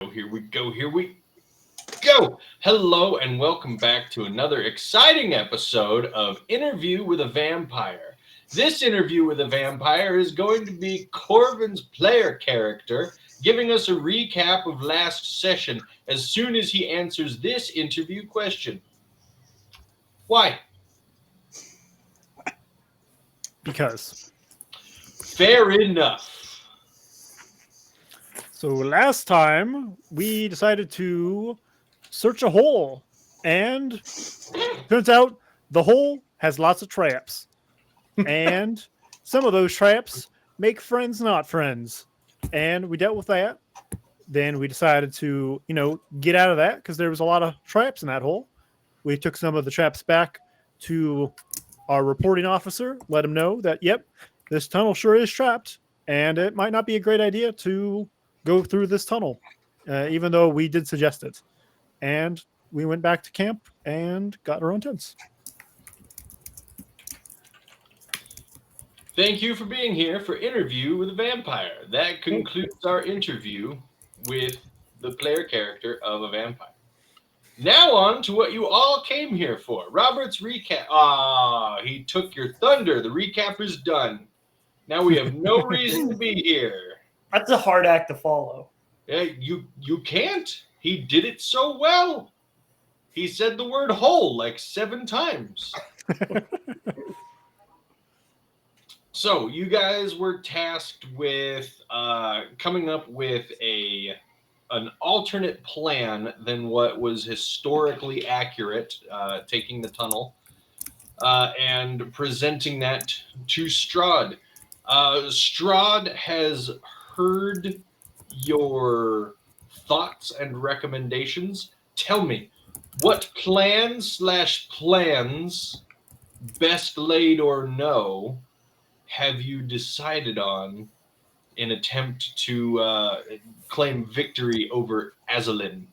Here we go. Here we go. Hello, and welcome back to another exciting episode of Interview with a Vampire. This interview with a vampire is going to be Corvin's player character giving us a recap of last session as soon as he answers this interview question. Why? Because. Fair enough. So last time we decided to search a hole, and turns out the hole has lots of traps. And some of those traps make friends not friends. And we dealt with that. Then we decided to, get out of that because there was a lot of traps in that hole. We took some of the traps back to our reporting officer, let him know that, yep, this tunnel sure is trapped, and it might not be a great idea to go through this tunnel, even though we did suggest it. And we went back to camp and got our own tents. Thank you for being here for Interview with a Vampire. That concludes our interview with the player character of a vampire. Now on to what you all came here for. Robert's recap. He took your thunder. The recap is done. Now we have no reason to be here. That's a hard act to follow. Yeah, you can't. He did it so well. He said the word hole like 7 times. So you guys were tasked with coming up with an alternate plan than what was historically accurate, taking the tunnel, and presenting that to Strahd. Strahd has heard your thoughts and recommendations. Tell me, what plans, best laid or no, have you decided on in attempt to claim victory over Azalin?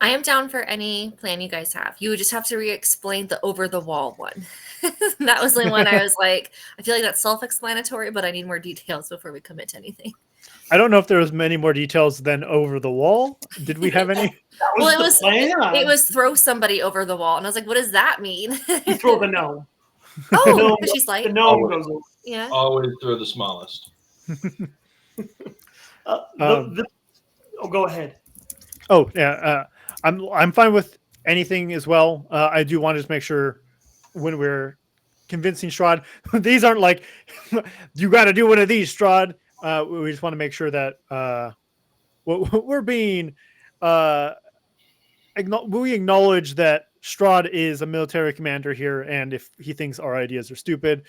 I am down for any plan you guys have. You would just have to re-explain the over-the-wall one. That was the one I was like, I feel like that's self-explanatory, but I need more details before we commit to anything. I don't know if there was many more details than over the wall. Did we have any? Well, it was throw somebody over the wall, and I was like, what does that mean? You throw the gnome. Oh, because she's like, the gnome goes over. Yeah. Always throw the smallest. Go ahead. Oh yeah, I'm fine with anything as well. I do want to just make sure when we're convincing Strahd, these aren't like you got to do one of these, Strahd. We just want to make sure that we're being we acknowledge that Strahd is a military commander here, and if he thinks our ideas are stupid,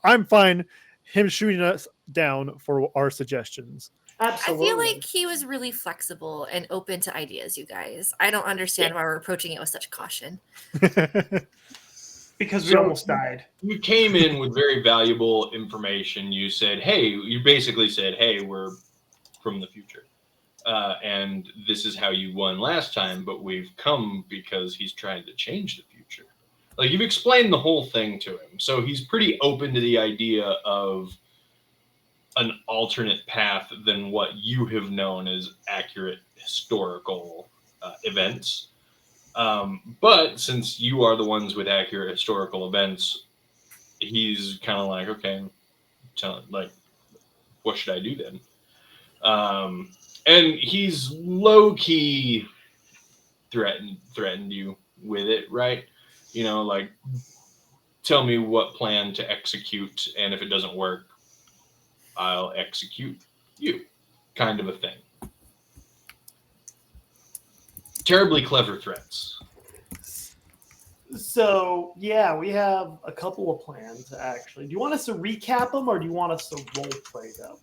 I'm fine him shooting us down for our suggestions. Absolutely. I feel like he was really flexible and open to ideas, you guys. I don't understand why we're approaching it with such caution. Because we almost died. You came in with very valuable information. You basically said, hey, we're from the future. And this is how you won last time, but we've come because he's trying to change the future. Like, you've explained the whole thing to him. So he's pretty open to the idea of an alternate path than what you have known as accurate historical events. But since you are the ones with accurate historical events, he's kind of like, okay, what should I do then? And he's low-key threatened you with it, right? Tell me what plan to execute, and if it doesn't work, I'll execute you, kind of a thing. Terribly clever threats. So, yeah, we have a couple of plans, actually. Do you want us to recap them, or do you want us to role play them?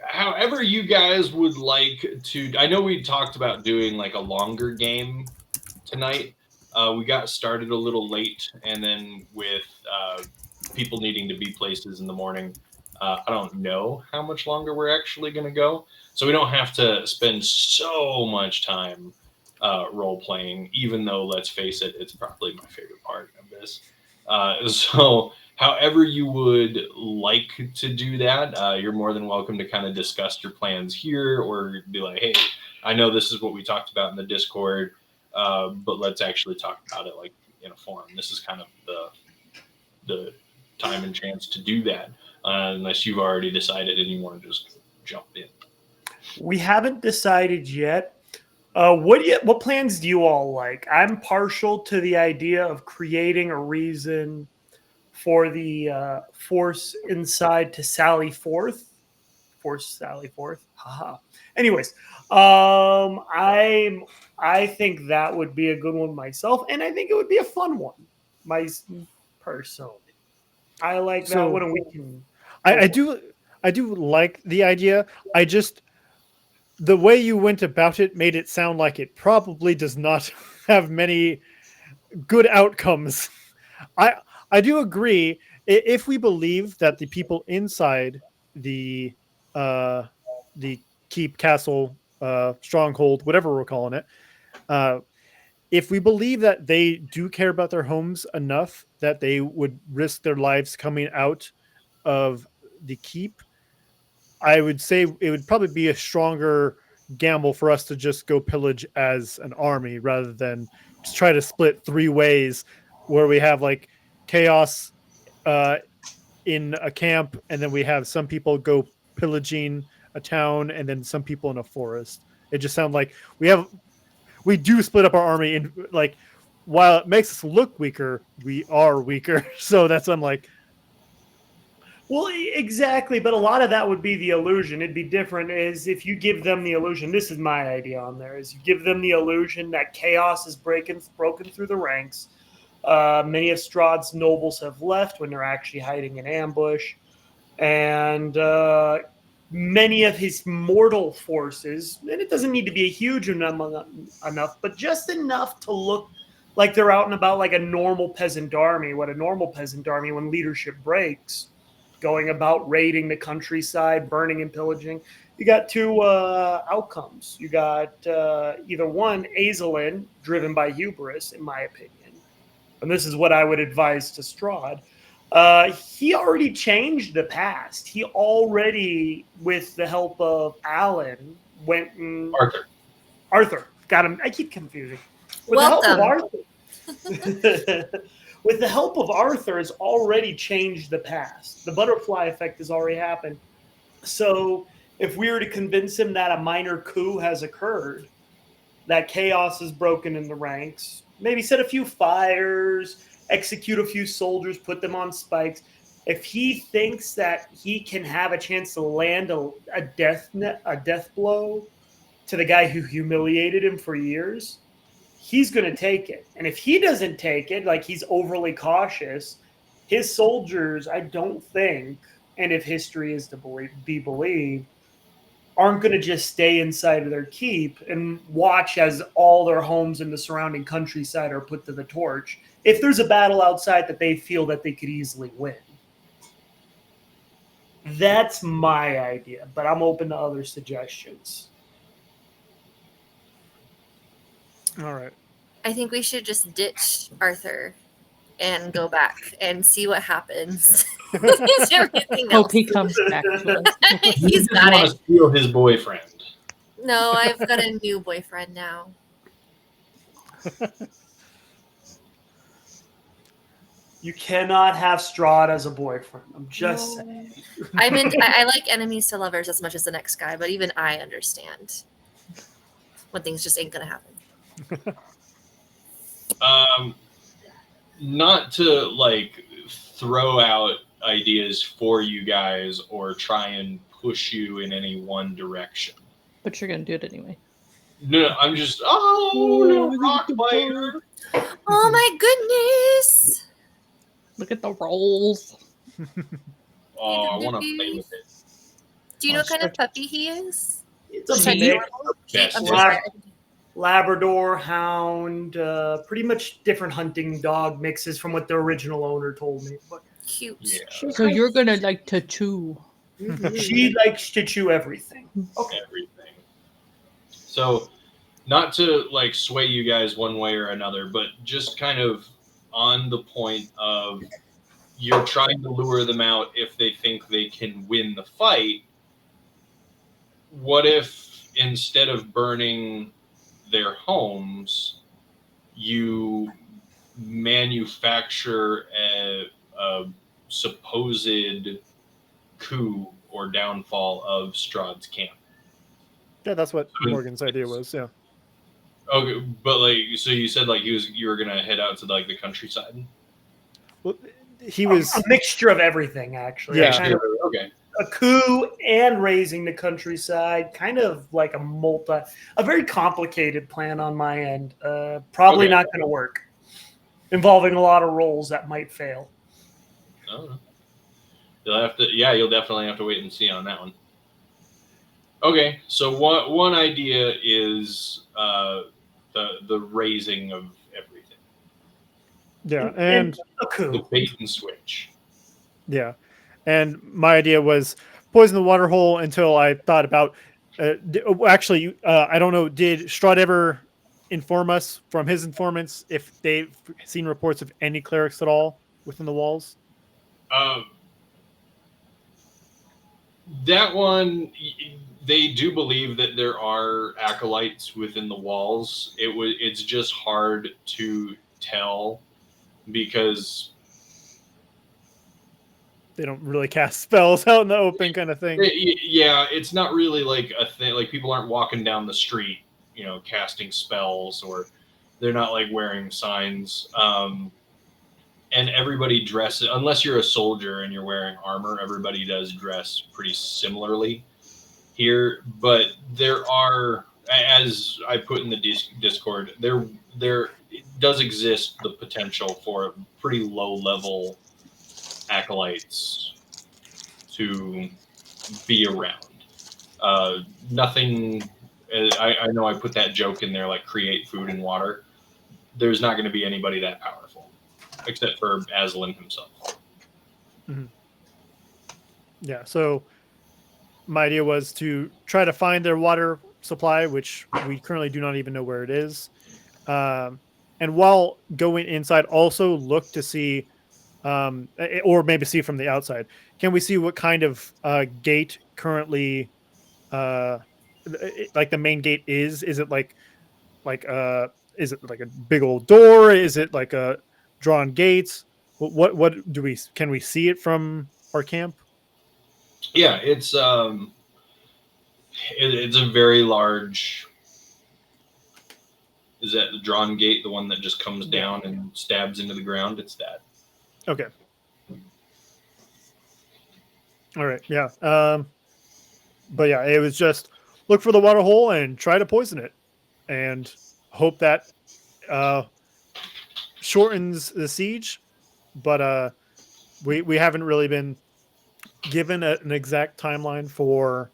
However you guys would like to. I know we talked about doing like a longer game tonight. We got started a little late, and then with people needing to be places in the morning, I don't know how much longer we're actually going to go. So we don't have to spend so much time role playing, even though, let's face it, it's probably my favorite part of this. So However you would like to do that, you're more than welcome to kind of discuss your plans here, or be like, hey, I know this is what we talked about in the Discord, but let's actually talk about it like in a forum. This is kind of the time and chance to do that, unless you've already decided and you want to just jump in. We haven't decided yet. What plans do you all like? I'm partial to the idea of creating a reason for the force inside to sally forth. Force sally forth. Haha. Anyways, I think that would be a good one myself, and I think it would be a fun one. Personally, I like that So- one, and we can. I do like the idea. I just the way you went about it made it sound like it probably does not have many good outcomes. I do agree. If we believe that the people inside the keep, castle, stronghold, whatever we're calling it, if we believe that they do care about their homes enough that they would risk their lives coming out of the keep, I would say it would probably be a stronger gamble for us to just go pillage as an army rather than just try to split three ways where we have like chaos in a camp, and then we have some people go pillaging a town, and then some people in a forest. It just sounds like we do split up our army, and like while it makes us look weaker, we are weaker. So that's I'm like, Well, exactly, but a lot of that would be the illusion. It'd be different is if you give them the illusion. This is my idea on there: is you give them the illusion that chaos is broken through the ranks. Many of Strahd's nobles have left when they're actually hiding in ambush, and many of his mortal forces. And it doesn't need to be a huge enough, but just enough to look like they're out and about, like a normal peasant army. What a normal peasant army when leadership breaks. Going about raiding the countryside, burning and pillaging. You got two outcomes. You got either one, Azelin, driven by hubris, in my opinion. And this is what I would advise to Strahd. He already changed the past. He already, with the help of Alan, went and... Arthur. Got him. I keep confusing. With the help of Arthur. With the help of Arthur, has already changed the past. The butterfly effect has already happened. So if we were to convince him that a minor coup has occurred, that chaos is broken in the ranks, maybe set a few fires, execute a few soldiers, put them on spikes. If he thinks that he can have a chance to land a death blow to the guy who humiliated him for years, he's going to take it. And if he doesn't take it, like he's overly cautious, his soldiers, I don't think, and if history is to be believed, aren't going to just stay inside of their keep and watch as all their homes in the surrounding countryside are put to the torch if there's a battle outside that they feel that they could easily win. That's my idea, but I'm open to other suggestions. all right. I think we should just ditch Arthur and go back and see what happens. Is everything else. Hope he comes back to us. You He's just got want it. to steal his boyfriend. No, I've got a new boyfriend now. You cannot have Strahd as a boyfriend. I'm just saying. I like enemies to lovers as much as the next guy, but even I understand when things just ain't gonna happen. Not to like throw out ideas for you guys or try and push you in any one direction. But you're gonna do it anyway. No, I'm just no rock player. Oh my goodness! Look at the rolls. Oh, I want to play with it. Do you know what kind of puppy he is? It's a Sorry, mix. Best I'm is- sorry. Labrador, Hound, pretty much different hunting dog mixes from what the original owner told me. But Cute. Yeah, So you're gonna like to chew. she likes to chew everything. everything. So, not to like sway you guys one way or another, but just kind of on the point of you're trying to lure them out if they think they can win the fight. What if instead of burning their homes, you manufacture a supposed coup or downfall of Strahd's camp? Yeah, that's what Morgan's idea was. Yeah. Okay, but like, so you said like you were gonna head out to like the countryside. Well, he was a mixture of everything, actually. Yeah. Kind of Okay. a coup and raising the countryside, kind of like a very complicated plan on my end. Probably Okay. not going to work, involving a lot of roles that might fail. I don't know. You'll have to. Yeah, you'll definitely have to wait and see on that one. Okay, so one idea is the raising of everything, yeah, and and a coup. the bait and switch. yeah, and my idea was poison the water hole until I thought about. Actually, I don't know. Did Strahd ever inform us from his informants if they've seen reports of any clerics at all within the walls? That one, they do believe that there are acolytes within the walls. It's just hard to tell because They don't really cast spells out in the open, kind of thing. yeah, it's not really like a thing. Like people aren't walking down the street, casting spells, or they're not like wearing signs. And everybody dresses, unless you're a soldier and you're wearing armor, everybody does dress pretty similarly here. But there are, as I put in the Discord, there does exist the potential for pretty low level acolytes to be around. Nothing. I know I put that joke in there, like create food and water. There's not going to be anybody that powerful, except for Aslan himself. Mm-hmm. Yeah, so my idea was to try to find their water supply, which we currently do not even know where it is. And while going inside, also look to see, or maybe see from the outside, can we see what kind of gate currently, like the main gate is? Is it is it like a big old door? Is it like a drawn gates? What can we see it from our camp? Yeah, it's a very large. Is that the drawn gate, the one that just comes down and stabs into the ground? It's that. Okay. All right. Yeah. But yeah, it was just look for the water hole and try to poison it, and hope that shortens the siege. But we haven't really been given an exact timeline for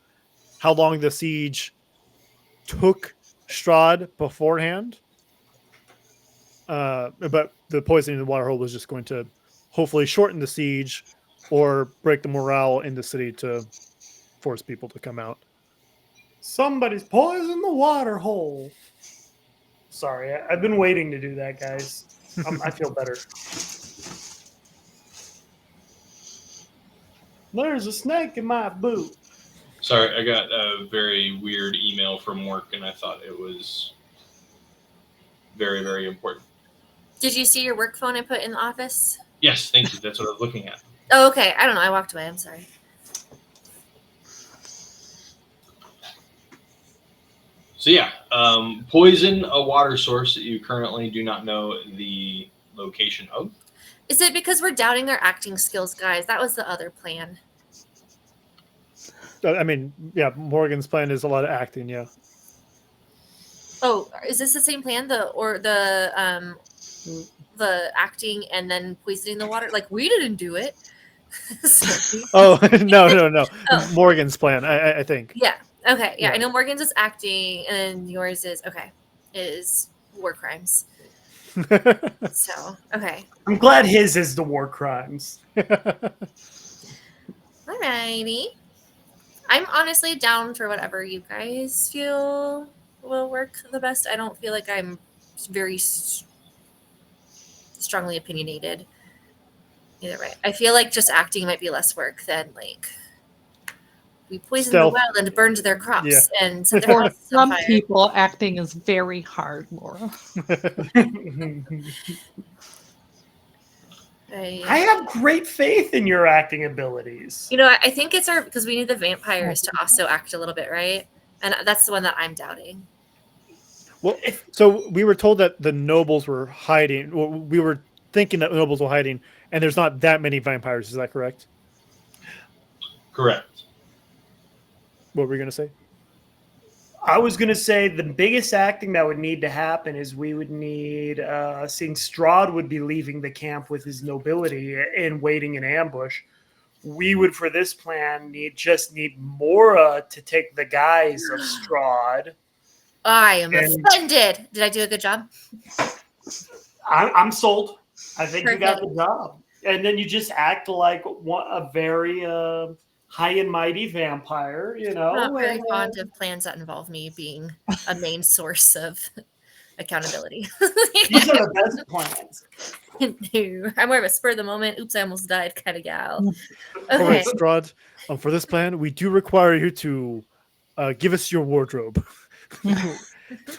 how long the siege took Strahd beforehand. But the poisoning of the water hole was just going to hopefully shorten the siege or break the morale in the city to force people to come out. Somebody's poisoned the water hole. Sorry, I've been waiting to do that, guys. I feel better. There's a snake in my boot. Sorry, I got a very weird email from work, and I thought it was very, very important. Did you see your work phone I put in the office? Yes, thank you. That's what I was looking at. Oh, okay. I don't know. I walked away. I'm sorry. So yeah, poison a water source that you currently do not know the location of. Is it because we're doubting our acting skills, guys? That was the other plan. I mean, yeah, Morgan's plan is a lot of acting. Yeah. Oh, is this the same plan? The acting and then poisoning the water? Like we didn't do it. Oh no. Oh. Morgan's plan, I think. Yeah. Okay. Yeah, Yeah. I know Morgan's is acting, and yours is war crimes. So okay. I'm glad his is the war crimes. Alrighty. I'm honestly down for whatever you guys feel will work the best. I don't feel like I'm very strongly opinionated. Either way, I feel like just acting might be less work than like we poisoned Stealth. the wild and burned their crops Yeah. and set their For houses on some fire. people, acting is very hard, Laura. I have great faith in your acting abilities. You know, I think it's because we need the vampires to also act a little bit, right? And that's the one that I'm doubting. Well, so we were told that the nobles were hiding. Well, we were thinking that nobles were hiding, and there's not that many vampires. Is that correct? Correct. What were you going to say? I was going to say the biggest acting that would need to happen is we would need, seeing Strahd would be leaving the camp with his nobility and waiting in ambush. We would, for this plan, need Mora to take the guise of Strahd. I am offended. Did I do a good job? I'm sold. I think you got Perfect. the job. And then you just act like a very high and mighty vampire, you know. I'm not very and, fond of plans that involve me being a main source of accountability. These are the best plans. No, I'm more of a spur of the moment. Oops, I almost died kind of gal. All Okay. right, Strahd, for this plan, we do require you to give us your wardrobe.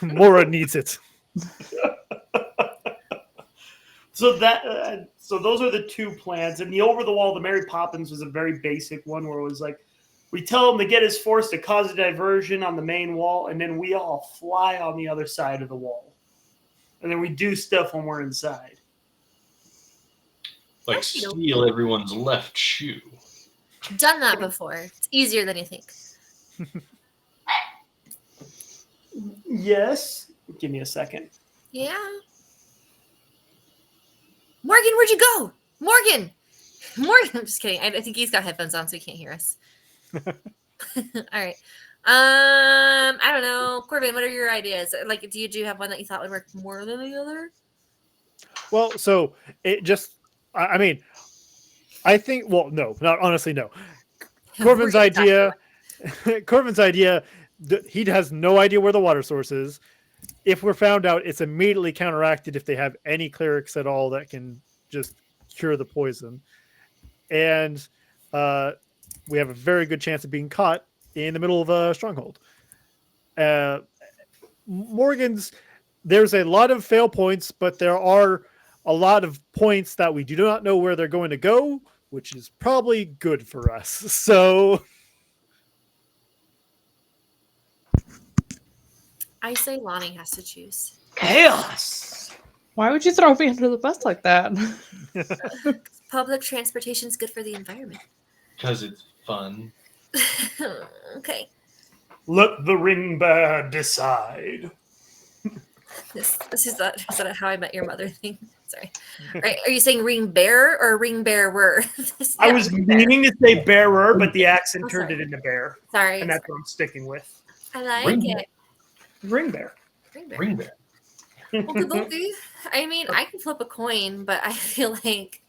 Mora needs it. So those are the two plans. And the over the wall, the Mary Poppins was a very basic one where it was like, we tell him to get his force to cause a diversion on the main wall, and then we all fly on the other side of the wall. And then we do stuff when we're inside. Like steal everyone's left shoe. Done that before. It's easier than you think. Yes. Give me a second. Yeah. Morgan, where'd you go? Morgan! I'm just kidding. I think he's got headphones on, so he can't hear us. All right. I don't know. Corbin, what are your ideas? Like, do you have one that you thought would work more than the other? Well, so it just, I mean, I think, well, no, not honestly, no. Corbin's idea, he has no idea where the water source is. If we're found out, it's immediately counteracted if they have any clerics at all that can just cure the poison. And we have a very good chance of being caught in the middle of a stronghold. There's a lot of fail points, but there are a lot of points that we do not know where they're going to go, which is probably good for us. So I say Lonnie has to choose. Chaos. Why would you throw me under the bus like that? Public transportation's good for the environment. Because it's fun. Okay. Let the ring bear decide. This is that a How I Met Your Mother thing? Sorry. Right. Are you saying ring bear or ring bearer? I was meaning to say bearer, but the accent turned sorry. it into bear. Sorry. And that's what I'm sticking with. I like Ring it. Ring bear. Ring bear. Ring bear. Okey-dokey. I mean, I can flip a coin, but I feel like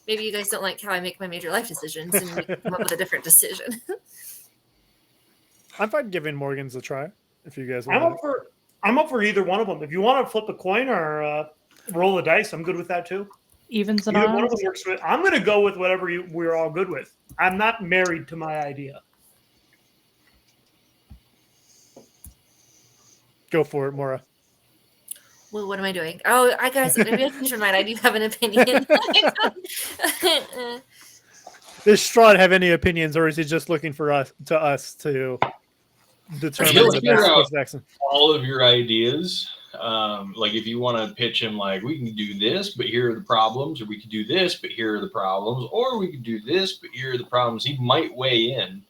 maybe you guys don't like how I make my major life decisions and we can come up with a different decision. I'm fine giving Morgan's a try if you guys I'm want. up for either one of them. If you want to flip a coin or roll a dice, I'm good with that too. Evens and Either one of odds. them works with. I'm going to go with whatever we're all good with. I'm not married to my idea. Go for it, Mora. Well, what am I doing? Oh, I guys, maybe I changed my mind. I do have an opinion. Does Strahd have any opinions, or is he just looking for us to determine He'll the figure best out course of action? all of your ideas. Like if you want to pitch him like, we can do this, but here are the problems, or we could do this, but here are the problems, or we could do this, but here are the problems. He might weigh in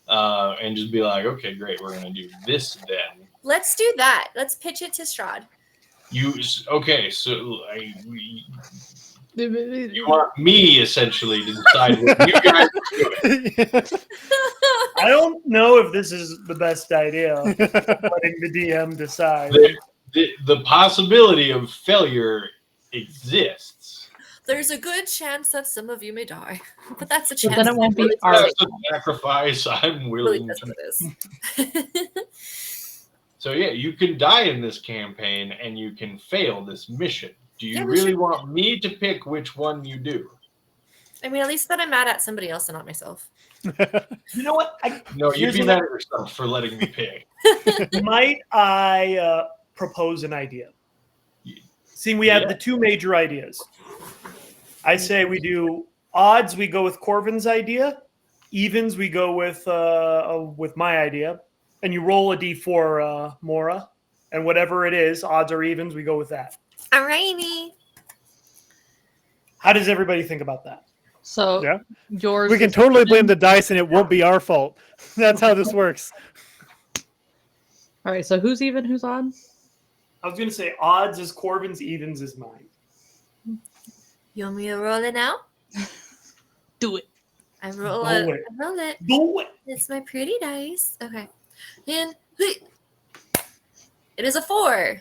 and just be like, okay, great, we're going to do this then. Let's do that. Let's pitch it to Strahd. Okay, so you want me essentially to decide what you guys are doing. I don't know if this is the best idea. Letting the DM decide. The possibility of failure exists. There's a good chance that some of you may die, but that's a But chance. then it won't be really our- That's a sacrifice I'm really willing that's to what it is. So yeah, you can die in this campaign and you can fail this mission. Do you Yeah, we really should- want me to pick which one you do? I mean, at least that I'm mad at somebody else and not myself. You know what? No, you'd Here's be what mad at yourself for letting me pick. Might I propose an idea? Seeing we have Yeah. the two major ideas. I say we do odds, we go with Corvin's idea. Evens, we go with my idea. And you roll a d4, Mora. And whatever it is, odds or evens, we go with that. Alrighty. How does everybody think about that? So Yeah. yours. We can is totally blame even? the dice, and it won't be our fault. That's how this works. All right. So who's even? Who's odd? I was going to say odds is Corvin's, evens is mine. You want me to roll it now? Do it. I roll Do it. it. I roll it. Do it. It's my pretty dice. Okay. And it is a 4.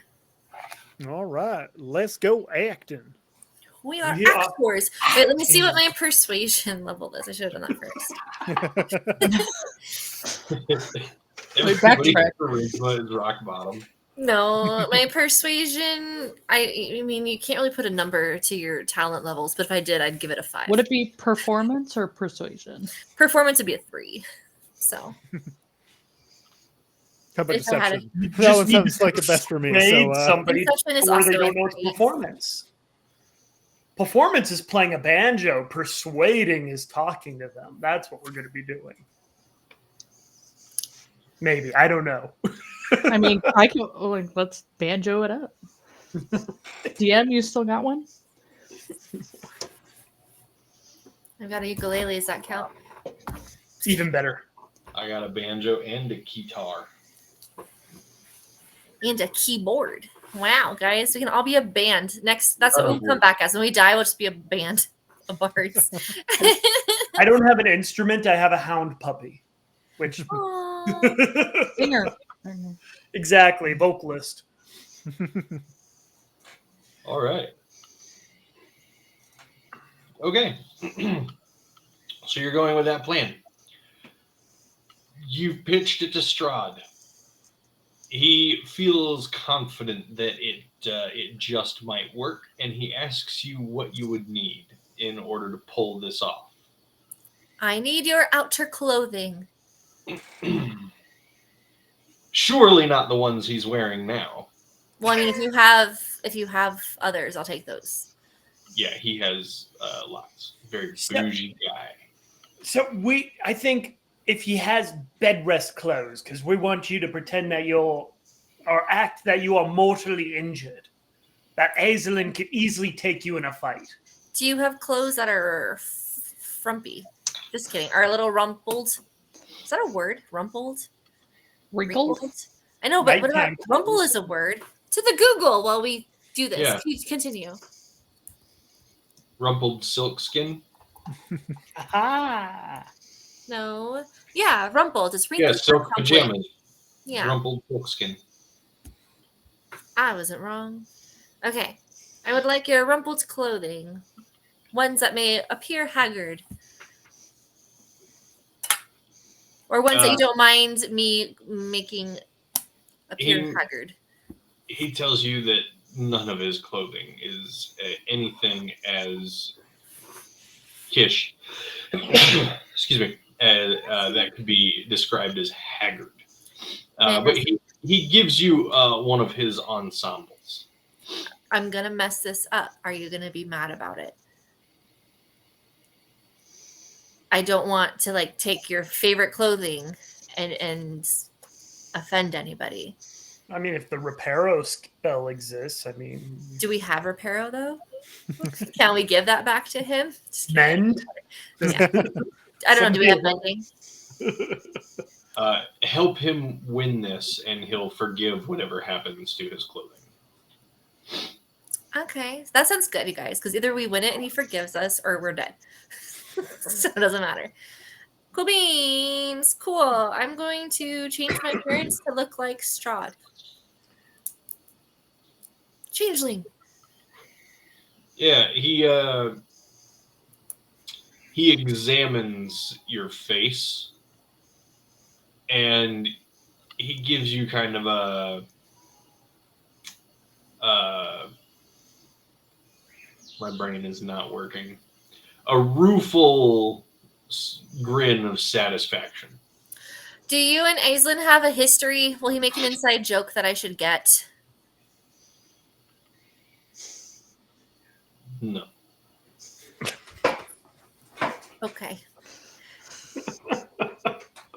All right, let's go acting. We are Yeah. actors. Wait, let me see what my persuasion level is. I should have done that first. Wait, Everybody backtrack. charisma is rock bottom. No, my persuasion. I mean, you can't really put a number to your talent levels, but if I did, I'd give it a 5. Would it be performance or persuasion? Performance would be a 3. So How about If I had deception? You That just one need sounds to like the best for me. persuade So, somebody Deception is or also they a don't know it's 3. performance. Performance is playing a banjo. Persuading is talking to them. That's what we're going to be doing. Maybe. I don't know. I mean, I can like let's banjo it up. DM, you still got one? I've got a ukulele. Does that count? Even better. I got a banjo and a guitar. And a keyboard. Wow, guys, we can all be a band. Next, that's what we'll Oh. come back as. When we die, we'll just be a band of bards. I don't have an instrument. I have a hound puppy. Which Aw. Singer. exactly, vocalist. All right. Okay. So you're going with that plan. You've pitched it to Strahd. He feels confident that it just might work, and he asks you what you would need in order to pull this off. I need your outer clothing. Surely not the ones he's wearing now. Well, I mean, if you have others, I'll take those. Yeah, he has lots. Very So- bougie guy. So I think if he has bed rest clothes, because we want you to pretend that or act that you are mortally injured, that Azelin could easily take you in a fight. Do you have clothes that are frumpy? Just kidding. Are a little rumpled? Is that a word? Rumpled? Wrinkled? I know, but what about Nighttime rumple clothes. is a word. To the Google while we do this. Yeah. Please continue. Rumpled silk skin. Aha! No. Yeah, rumpled. It's wrinkled. Yeah, silk not pajamas. crumpling. Yeah, Rumpled silk skin. I wasn't wrong. Okay. I would like your rumpled clothing. Ones that may appear haggard. Or ones that you don't mind me making appear He- haggard. He tells you that none of his clothing is anything as Kish, excuse me, that could be described as haggard. But he gives you one of his ensembles. I'm going to mess this up. Are you going to be mad about it? I don't want to like take your favorite clothing and offend anybody. I mean, if the reparo spell exists, I mean, Do we have Reparo though? Can we give that back to him? Just kidding. mend. Yeah. I don't know. Do we have mending? Help him win this, and he'll forgive whatever happens to his clothing. Okay, that sounds good, you guys. Because either we win it and he forgives us, or we're dead. So it doesn't matter. Cool beans. Cool. I'm going to change my appearance to look like Strahd. Changeling. Yeah, he examines your face, and he gives you kind of my brain is not working. a rueful grin of satisfaction. Do you and Aislinn have a history? Will he make an inside joke that I should get? No. Okay.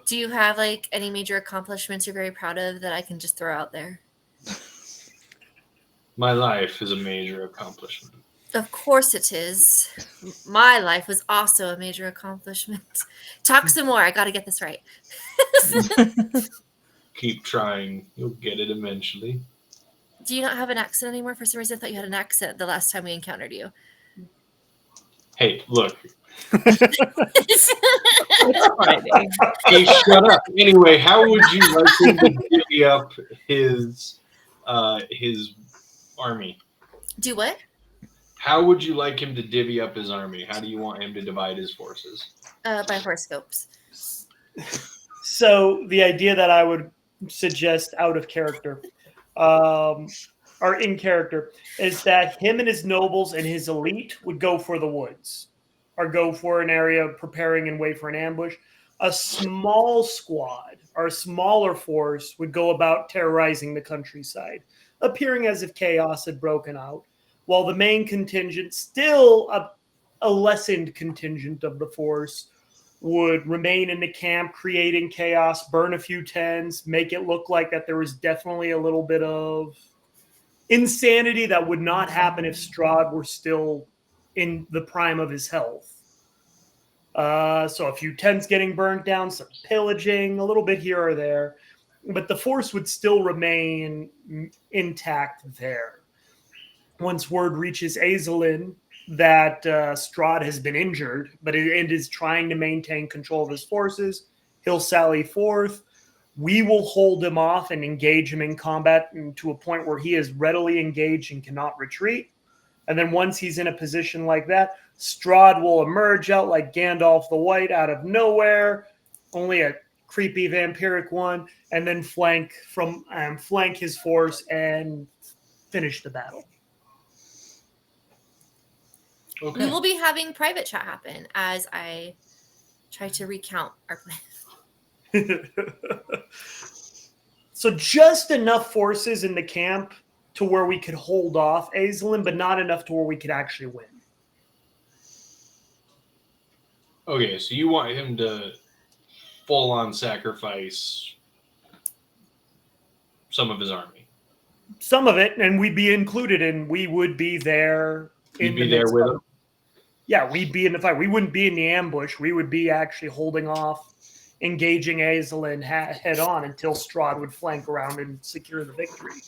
Do you have like any major accomplishments you're very proud of that I can just throw out there? My life is a major accomplishment. Of course it is. My life was also a major accomplishment. Talk some more. I got to get this right. Keep trying. You'll get it eventually. Do you not have an accent anymore? For some reason, I thought you had an accent the last time we encountered you. Hey, look. It's Friday. Hey, shut up. Anyway, how would you like him to divvy up his army? Do what? How would you like him to divvy up his army? How do you want him to divide his forces? By horoscopes. So the idea that I would suggest out of character, or in character, is that him and his nobles and his elite would go for the woods, or go for an area preparing and wait for an ambush. A small squad or a smaller force would go about terrorizing the countryside, appearing as if chaos had broken out, while the main contingent, still a lessened contingent of the force, would remain in the camp, creating chaos, burn a few tents, make it look like that there was definitely a little bit of insanity that would not happen if Strahd were still in the prime of his health. So a few tents getting burnt down, some pillaging, a little bit here or there, but the force would still remain intact there. Once word reaches Aislinn that Strahd has been injured, but it is trying to maintain control of his forces, he'll sally forth. We will hold him off and engage him in combat to a point where he is readily engaged and cannot retreat. And then once he's in a position like that, Strahd will emerge out like Gandalf the White out of nowhere, only a creepy vampiric one, and then flank his force and finish the battle. Okay. We will be having private chat happen as I try to recount our plan. So just enough forces in the camp to where we could hold off Aislinn, but not enough to where we could actually win. Okay, so you want him to full-on sacrifice some of his army. Some of it, and we'd be included in. We would be there. You'd be there with him? Yeah, we'd be in the fight. We wouldn't be in the ambush. We would be actually holding off, engaging Aislinn head on until Strahd would flank around and secure the victory.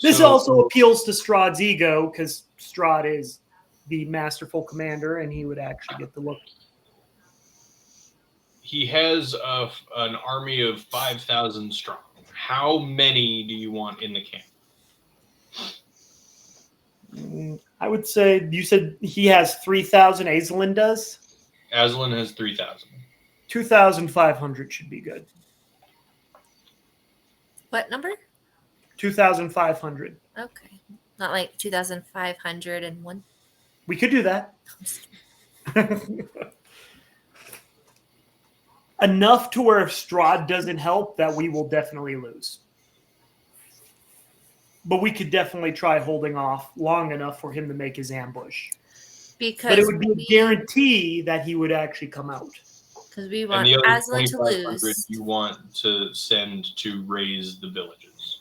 This also appeals to Strahd's ego because Strahd is the masterful commander, and he would actually get the look. He has an army of 5,000 strong. How many do you want in the camp? I would say you said he has 3,000. Aislinn does. Aslan has 3,000. 2,500 should be good. What number? 2,500. Okay. Not like 2,501. We could do that. Enough to where if Strahd doesn't help, that we will definitely lose. But we could definitely try holding off long enough for him to make his ambush. But it would be a guarantee that he would actually come out. Because we want and the other Aslan to 2,500 lose. you want to send to raise the villages.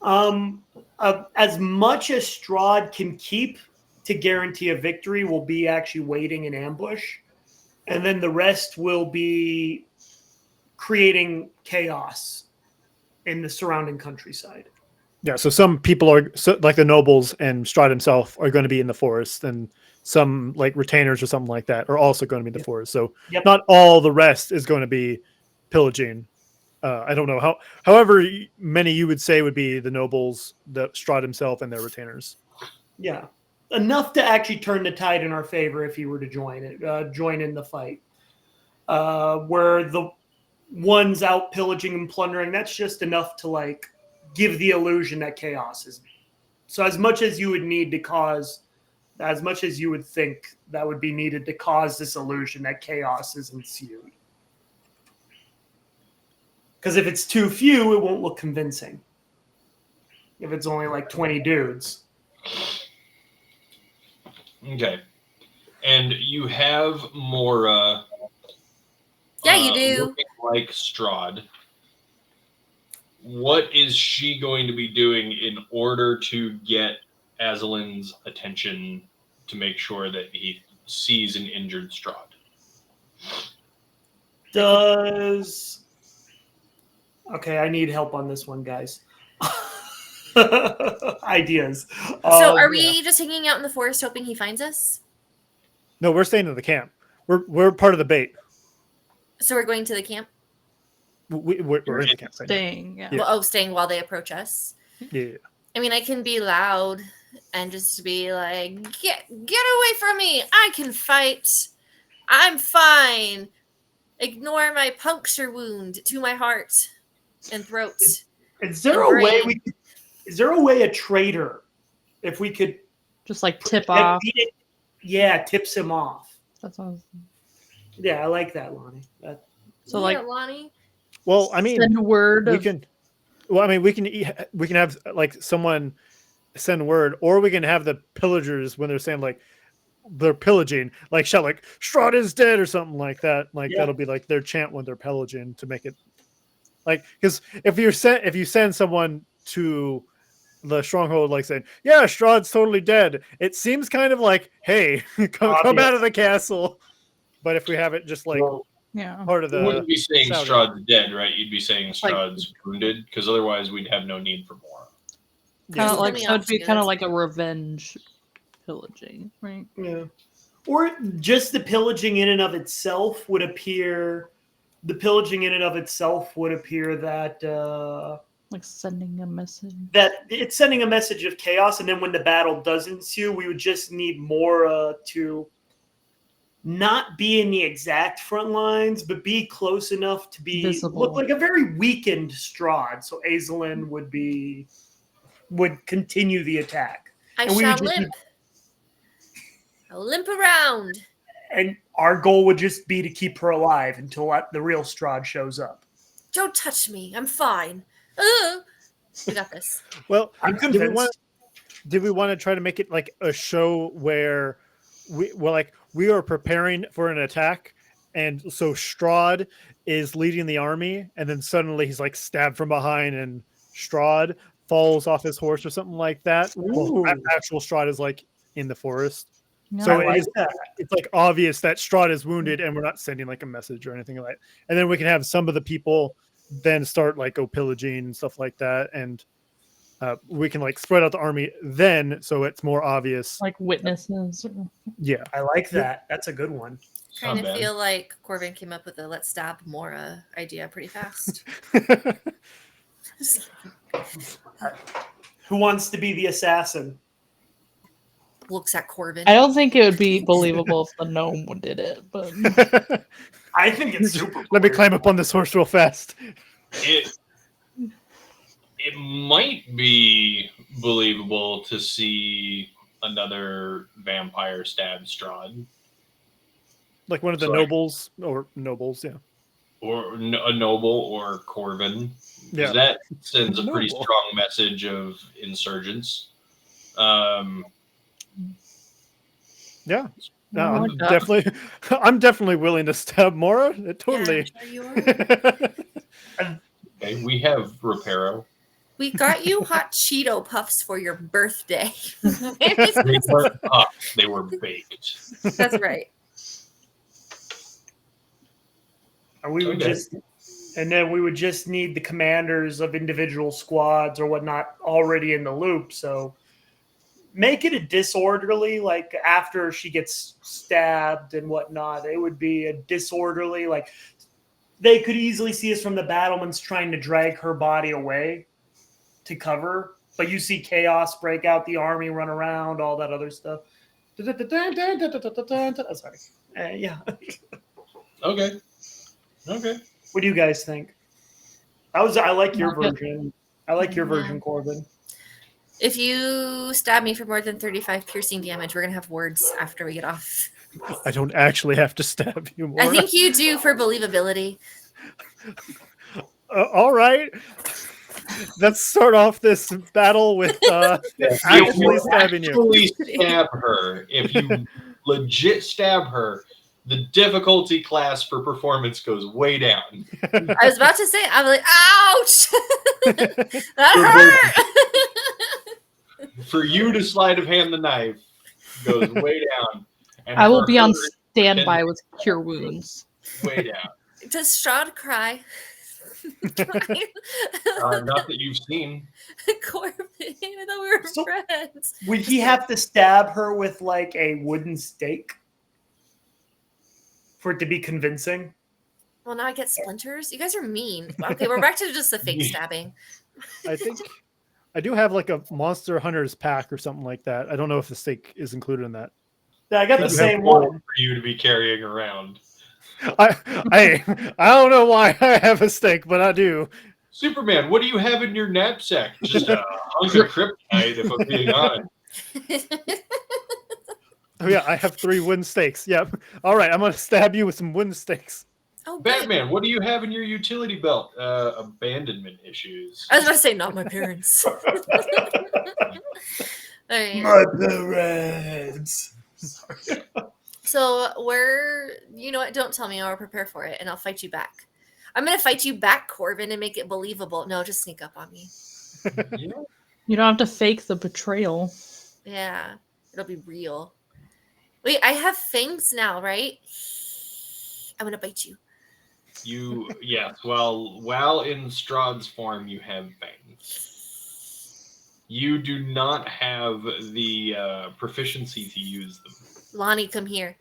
As much as Strahd can keep to guarantee a victory will be actually waiting in ambush. And then the rest will be creating chaos in the surrounding countryside. Yeah, so some people are like the nobles and Strahd himself are going to be in the forest, and some like retainers or something like that are also going to be in the forest. So not all the rest is going to be pillaging. I don't know however many you would say would be the nobles, the Strahd himself, and their retainers. Yeah, enough to actually turn the tide in our favor if he were to join in the fight. Where the ones out pillaging and plundering, that's just enough to like give the illusion that chaos is. So as much as you would need to cause as much as you would think that would be needed to cause this illusion that chaos is ensued. Because if it's too few, it won't look convincing. If it's only like 20 dudes. Okay. And you have Mora. Yeah, you do. Looking like Strahd. What is she going to be doing in order to get Aslan's attention to make sure that he sees an injured Strahd? Okay, I need help on this one, guys. Ideas. So are we just hanging out in the forest hoping he finds us? No, we're staying in the camp. We're part of the bait. So we're going to the camp? We're in the camp. Staying, yeah. Well, staying while they approach us. Yeah. I mean, I can be loud and just be like, get away from me. I can fight. I'm fine. Ignore my puncture wound to my heart and throat. Is there a way is there a way a traitor, if we could just like tip off? Tips him off. That's awesome. Yeah, I like that, Lonnie. So yeah, like, Lonnie. Well, I mean, send word. We can have like someone send word, or we can have the pillagers when they're saying like they're pillaging, like shout like Strahd is dead or something like that. Like that'll be like their chant when they're pillaging to make it like, because if you send someone to the stronghold like saying, yeah, Strahd's totally dead, it seems kind of like, hey, come out of the castle. But if we have it just like part of the, you wouldn't be saying Saudi. Strahd's dead, right? You'd be saying Strahd's wounded, because otherwise we'd have no need for more. Kind of like, so it'd be kind of like a revenge pillaging, right? Yeah. Or just the pillaging in and of itself would appear. The pillaging in and of itself would appear that like sending a message. That it's sending a message of chaos, and then when the battle does ensue, we would just need Mora to not be in the exact front lines, but be close enough to be visible. Look like a very weakened Strahd. So Aslan would continue the attack. I shall limp. I'll limp around. And our goal would just be to keep her alive until the real Strahd shows up. Don't touch me. I'm fine. We got this. Well, I'm convinced. Did we want to try to make it like a show where we are preparing for an attack, and so Strahd is leading the army, and then suddenly he's like stabbed from behind, and Strahd falls off his horse or something like that. Well, actual Strahd is like in the forest. No, So it's like obvious that Strahd is wounded, and we're not sending like a message or anything like that. And then we can have some of the people then start like go pillaging and stuff like that, and we can like spread out the army then, so it's more obvious. Like witnesses. Yeah, I like that. That's a good one. Kind of feel like Corbin came up with a let's stab Mora idea pretty fast. Who wants to be the assassin? Looks at Corbin. I don't think it would be believable if the gnome did it, but I think it's super cool. Let me climb up on this horse real fast. It might be believable to see another vampire stab Strahd. Like one of the nobles, yeah. Or a noble or Corbin. Yeah. That sends a pretty strong message of insurgents. Yeah. No, I'm definitely willing to stab Mora. Totally. Yeah, Okay, we have Reparo. We got you hot Cheeto puffs for your birthday. They weren't puffed, they were baked. That's right. And we would just need the commanders of individual squads or whatnot already in the loop. So make it a disorderly, like after she gets stabbed and whatnot, it would be a disorderly, like they could easily see us from the battlements trying to drag her body away to cover. But you see chaos break out, the army run around, all that other stuff. Sorry. Yeah. Okay. What do you guys think? I like your version. I like your version, Corbin. If you stab me for more than 35 piercing damage, we're gonna have words after we get off. I don't actually have to stab you more. I think you do for believability. All right. Let's start off this battle with actually stabbing you. Actually stab her. If you legit stab her, the difficulty class for performance goes way down. I was about to say, I'm like, ouch! That hurt! For you to sleight of hand the knife goes way down. And I will for be on her, standby with cure wounds. way down. Does Strahd cry? Not that you've seen. Corbin, I thought we were So- friends. Would he have to stab her with like a wooden stake for it to be convincing? Well, now I get splinters. You guys are mean. Okay, we're back to just the fake stabbing. I think I do have like a Monster Hunters pack or something like that. I don't know if the stake is included in that. Yeah, I got the That's same full one. for you to be carrying around. I don't know why I have a stake, but I do. Superman, what do you have in your knapsack? Just a hunk of kryptonite, if I'm being honest. Oh yeah, I have 3 wooden stakes. Yep. All right, I'm gonna stab you with some wooden stakes. Oh, good. Batman, what do you have in your utility belt? Abandonment issues. I was about to say, not my parents. All right. My parents. So you know what? Don't tell me. I'll prepare for it, and I'll fight you back. I'm gonna fight you back, Corbin, and make it believable. No, just sneak up on me. Yeah. You don't have to fake the betrayal. Yeah, it'll be real. Wait, I have fangs now, right? I'm gonna bite you. Yes. Well, while in Strahd's form, you have fangs. You do not have the proficiency to use them. Lonnie, come here.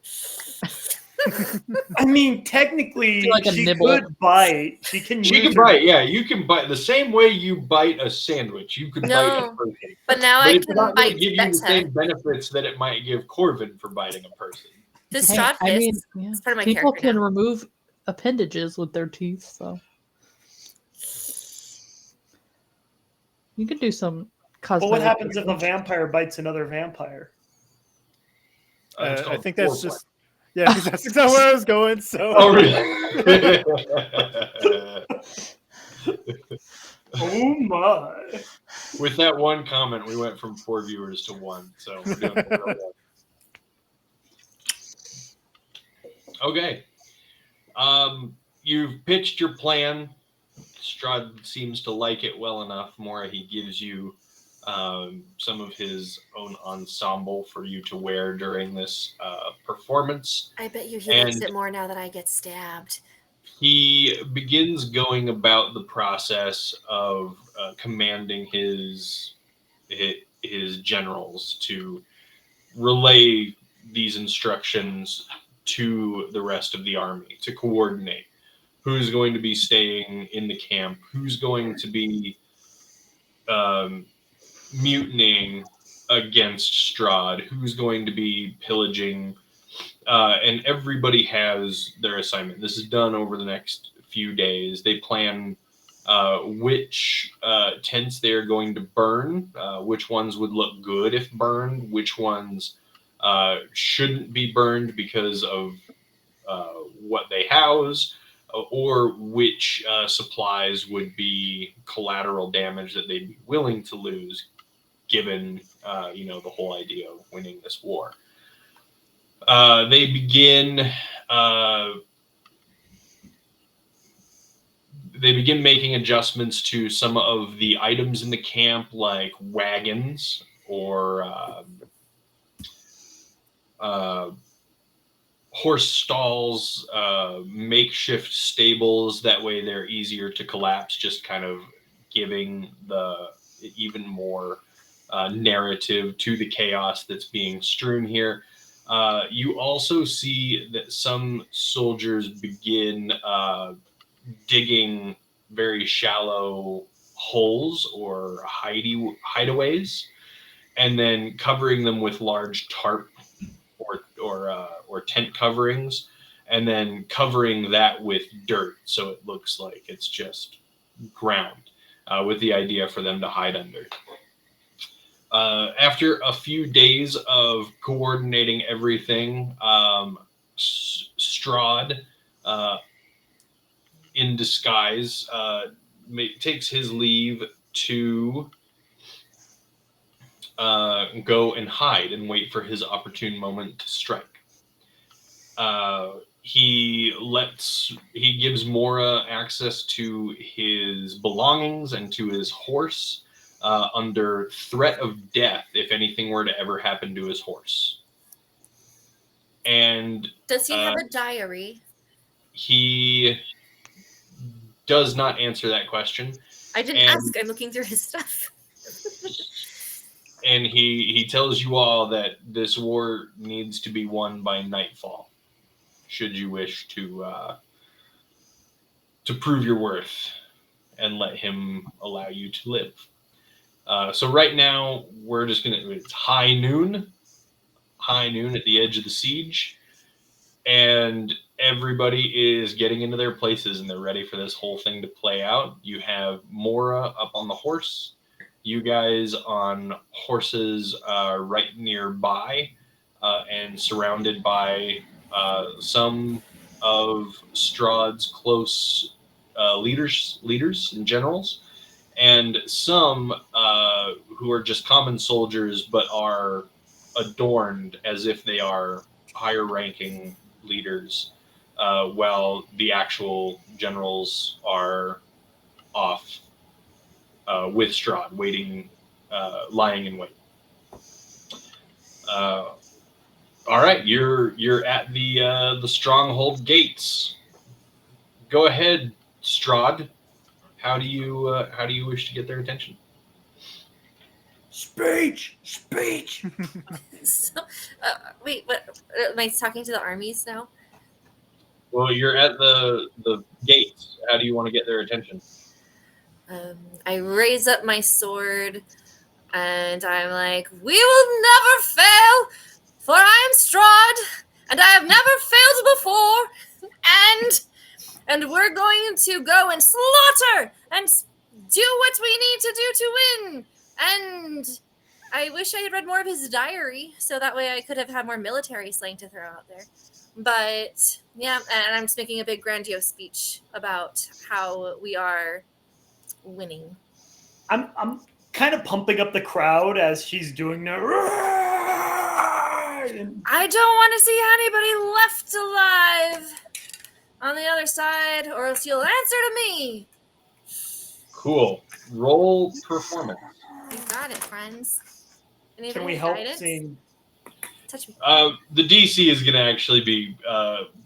I mean, technically, Feel like a she nibble. could bite. She can use her- bite. Yeah, you can bite the same way you bite a sandwich. You could bite No, a person. But now But I it's can not going bite to give you the Beta. same benefits that it might give Corvin for biting a person. This Hey, shot I mean, fist. yeah. It's part of my People character can now. remove appendages with their teeth, so you could do some But cosmetic. what happens if a vampire bites another vampire? It's I called think that's foreplay. just that's exactly where I was going. So Oh, really? Oh my! With that one comment, we went from 4 viewers to 1. So we're doing real well. Okay. You've pitched your plan. Strahd seems to like it well enough. Mora, he gives you some of his own ensemble for you to wear during this performance. I bet you he likes And- it more now that I get stabbed. He begins going about the process of commanding his generals to relay these instructions to the rest of the army, to coordinate who's going to be staying in the camp, who's going to be mutinying against Strahd, who's going to be pillaging, and everybody has their assignment. This is done over the next few days. They plan which tents they're going to burn, which ones would look good if burned, which ones shouldn't be burned because of what they house, or which supplies would be collateral damage that they'd be willing to lose, given the whole idea of winning this war. They begin making adjustments to some of the items in the camp, like wagons or horse stalls, makeshift stables. That way they're easier to collapse, just kind of giving the even more narrative to the chaos that's being strewn here. You also see that some soldiers begin digging very shallow holes or hideaways, and then covering them with large tarp or tent coverings, and then covering that with dirt so it looks like it's just ground, with the idea for them to hide under. After a few days of coordinating everything, Strahd, in disguise, takes his leave to go and hide and wait for his opportune moment to strike. He gives Mora access to his belongings and to his horse under threat of death if anything were to ever happen to his horse. And Does he have a diary? he does not answer that question. I didn't ask. I'm looking through his stuff. And he tells you all that this war needs to be won by nightfall, should you wish to prove your worth and let him allow you to live. So right now we're just it's high noon at the edge of the siege, and everybody is getting into their places and they're ready for this whole thing to play out. You have Mora up on the horse, you guys on horses right nearby, and surrounded by some of Strahd's close leaders and generals, and some who are just common soldiers but are adorned as if they are higher ranking leaders, while the actual generals are off with Strahd, waiting, lying in wait. All right, you're at the stronghold gates. Go ahead, Strahd. How do you wish to get their attention? Speech. So, wait, what? Am I talking to the armies now? Well, you're at the gates. How do you want to get their attention? I raise up my sword and I'm like, we will never fail, for I am Strahd, and I have never failed before, and we're going to go and slaughter and do what we need to do to win. And I wish I had read more of his diary, so that way I could have had more military slang to throw out there. But yeah, and I'm just making a big grandiose speech about how we are winning. I'm kind of pumping up the crowd as she's doing that. I don't want to see anybody left alive on the other side, or else you'll answer to me. Cool. Roll performance. You got it, friends. Anybody Can we need help guidance? seeing? Touch me. The DC is going to actually be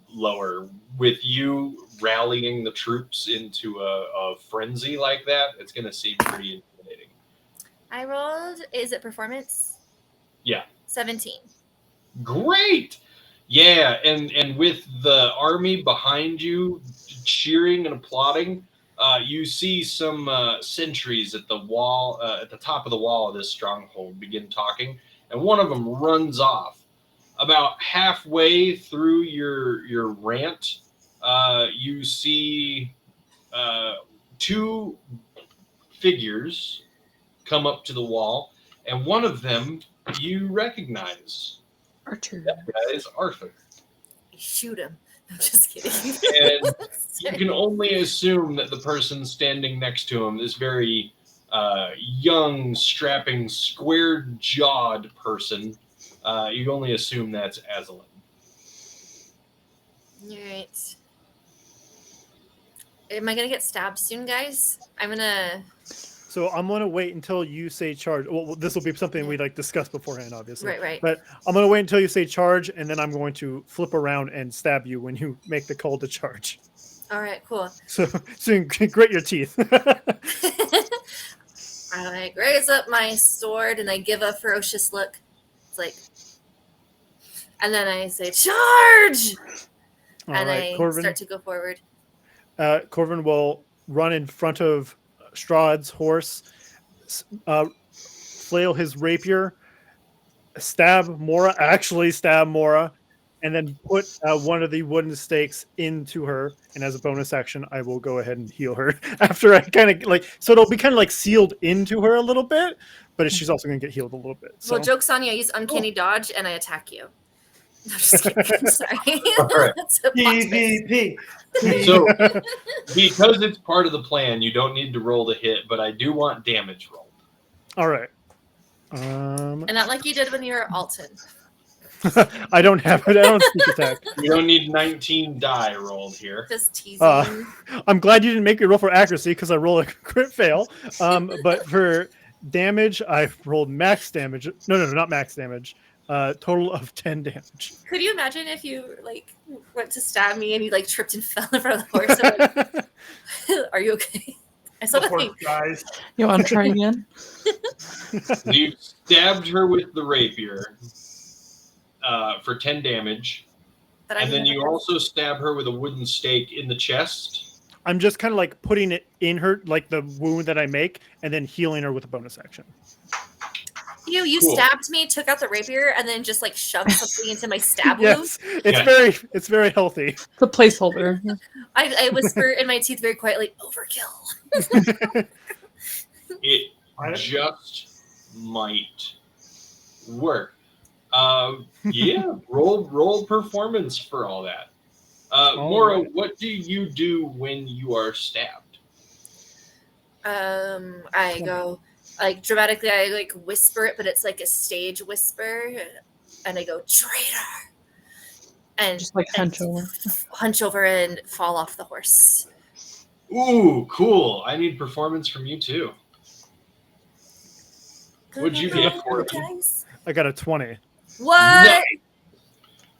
lower. With you rallying the troops into a frenzy like that, it's going to seem pretty intimidating. I rolled, is it performance? Yeah. 17. Great. Yeah, and with the army behind you cheering and applauding, you see some sentries at the wall, at the top of the wall of this stronghold begin talking, and one of them runs off. About halfway through your rant, you see two figures come up to the wall, and one of them you recognize. Archer. That guy is Arthur. Shoot him. I'm just kidding. And you can only assume that the person standing next to him, this very young, strapping, square-jawed person, you only assume that's Azalin. All right. Am I going to get stabbed soon, guys? I'm going to... So I'm gonna wait until you say charge. Well, this will be something we like discuss beforehand, obviously. Right. But I'm gonna wait until you say charge, and then I'm going to flip around and stab you when you make the call to charge. All right, cool. So you can grit your teeth. I like raise up my sword and I give a ferocious look. It's like, and then I say charge, and I Corvin, start to go forward. Corvin will run in front of Strahd's horse, flail his rapier, stab Mora, and then put one of the wooden stakes into her. And as a bonus action, I will go ahead and heal her after I kind of so it'll be kind of like sealed into her a little bit, but she's also going to get healed a little bit. So. Well, joke's on you. I use uncanny dodge and I attack you. No, I'm just kidding. Sorry. right. That's a plot twist. PvP. So, because it's part of the plan, you don't need to roll the hit, but I do want damage rolled. All right. And not like you did when you were Alton. I don't sneak attack. You don't need 19 die rolled here. Just teasing. I'm glad you didn't make me roll for accuracy because I roll a crit fail. But for damage, I rolled max damage. No, not max damage. Total of 10 damage. Could you imagine if you like went to stab me and you like tripped and fell in front of the horse? I'm like, are you okay? I saw the thing. Guys. You want to try again? You stabbed her with the rapier for 10 damage. But And then you also stab her with a wooden stake in the chest. I'm just kind of like putting it in her, like the wound that I make, and then healing her with a bonus action. You Cool. stabbed me, took out the rapier, and then just like shoved something into my stab wound. Yes, it's very healthy. The placeholder. I whisper in my teeth very quietly, overkill. It just might work. Yeah, roll performance for all that. Mora, right. what do you do when you are stabbed? I go like dramatically. I like whisper it, but it's like a stage whisper, and I go traitor, and Just like hunch over and fall off the horse. Ooh, cool. I need performance from you too. What'd you get, Corbin? Guys? I got a 20. What? Nice.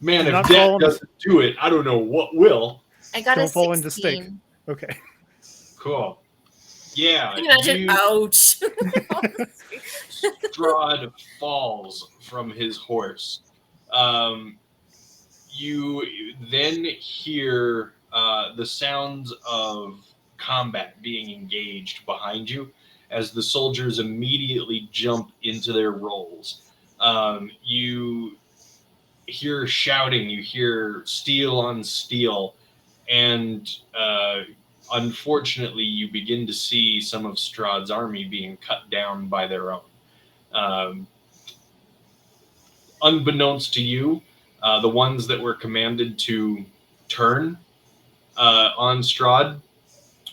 Man, I'm if not that falling- doesn't do it, I don't know what will. I got Don't a fall 16. into stake. Okay. Cool. Yeah. Can you imagine? Ouch. Strahd falls from his horse. You then hear the sounds of combat being engaged behind you as the soldiers immediately jump into their roles. You hear shouting, you hear steel on steel, and unfortunately, you begin to see some of Strahd's army being cut down by their own. Unbeknownst to you, the ones that were commanded to turn on Strahd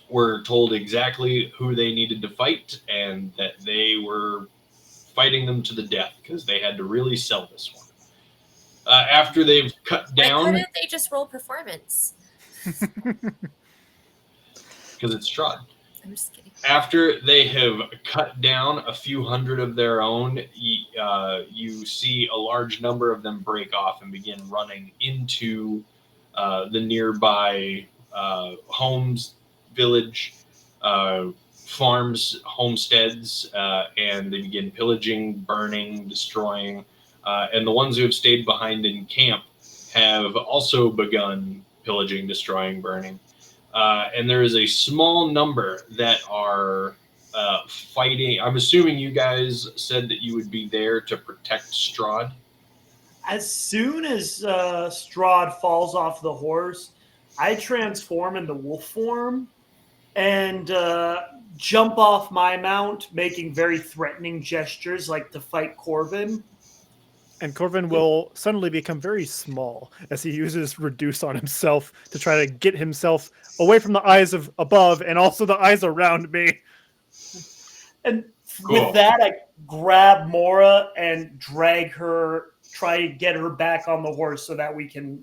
were told exactly who they needed to fight and that they were fighting them to the death because they had to really sell this one. After they've cut Why down, couldn't they just roll performance? because it's Strahd. I'm just kidding. After they have cut down a few hundred of their own, you see a large number of them break off and begin running into the nearby homes, village, farms, homesteads, and they begin pillaging, burning, destroying. And the ones who have stayed behind in camp have also begun pillaging, destroying, burning. And there is a small number that are fighting. I'm assuming you guys said that you would be there to protect Strahd. As soon as Strahd falls off the horse, I transform into wolf form and jump off my mount, making very threatening gestures like to fight Corbin. And Corvin will suddenly become very small as he uses reduce on himself to try to get himself away from the eyes of above and also the eyes around me. And Cool. with that, I grab Mora and drag her, try to get her back on the horse so that we can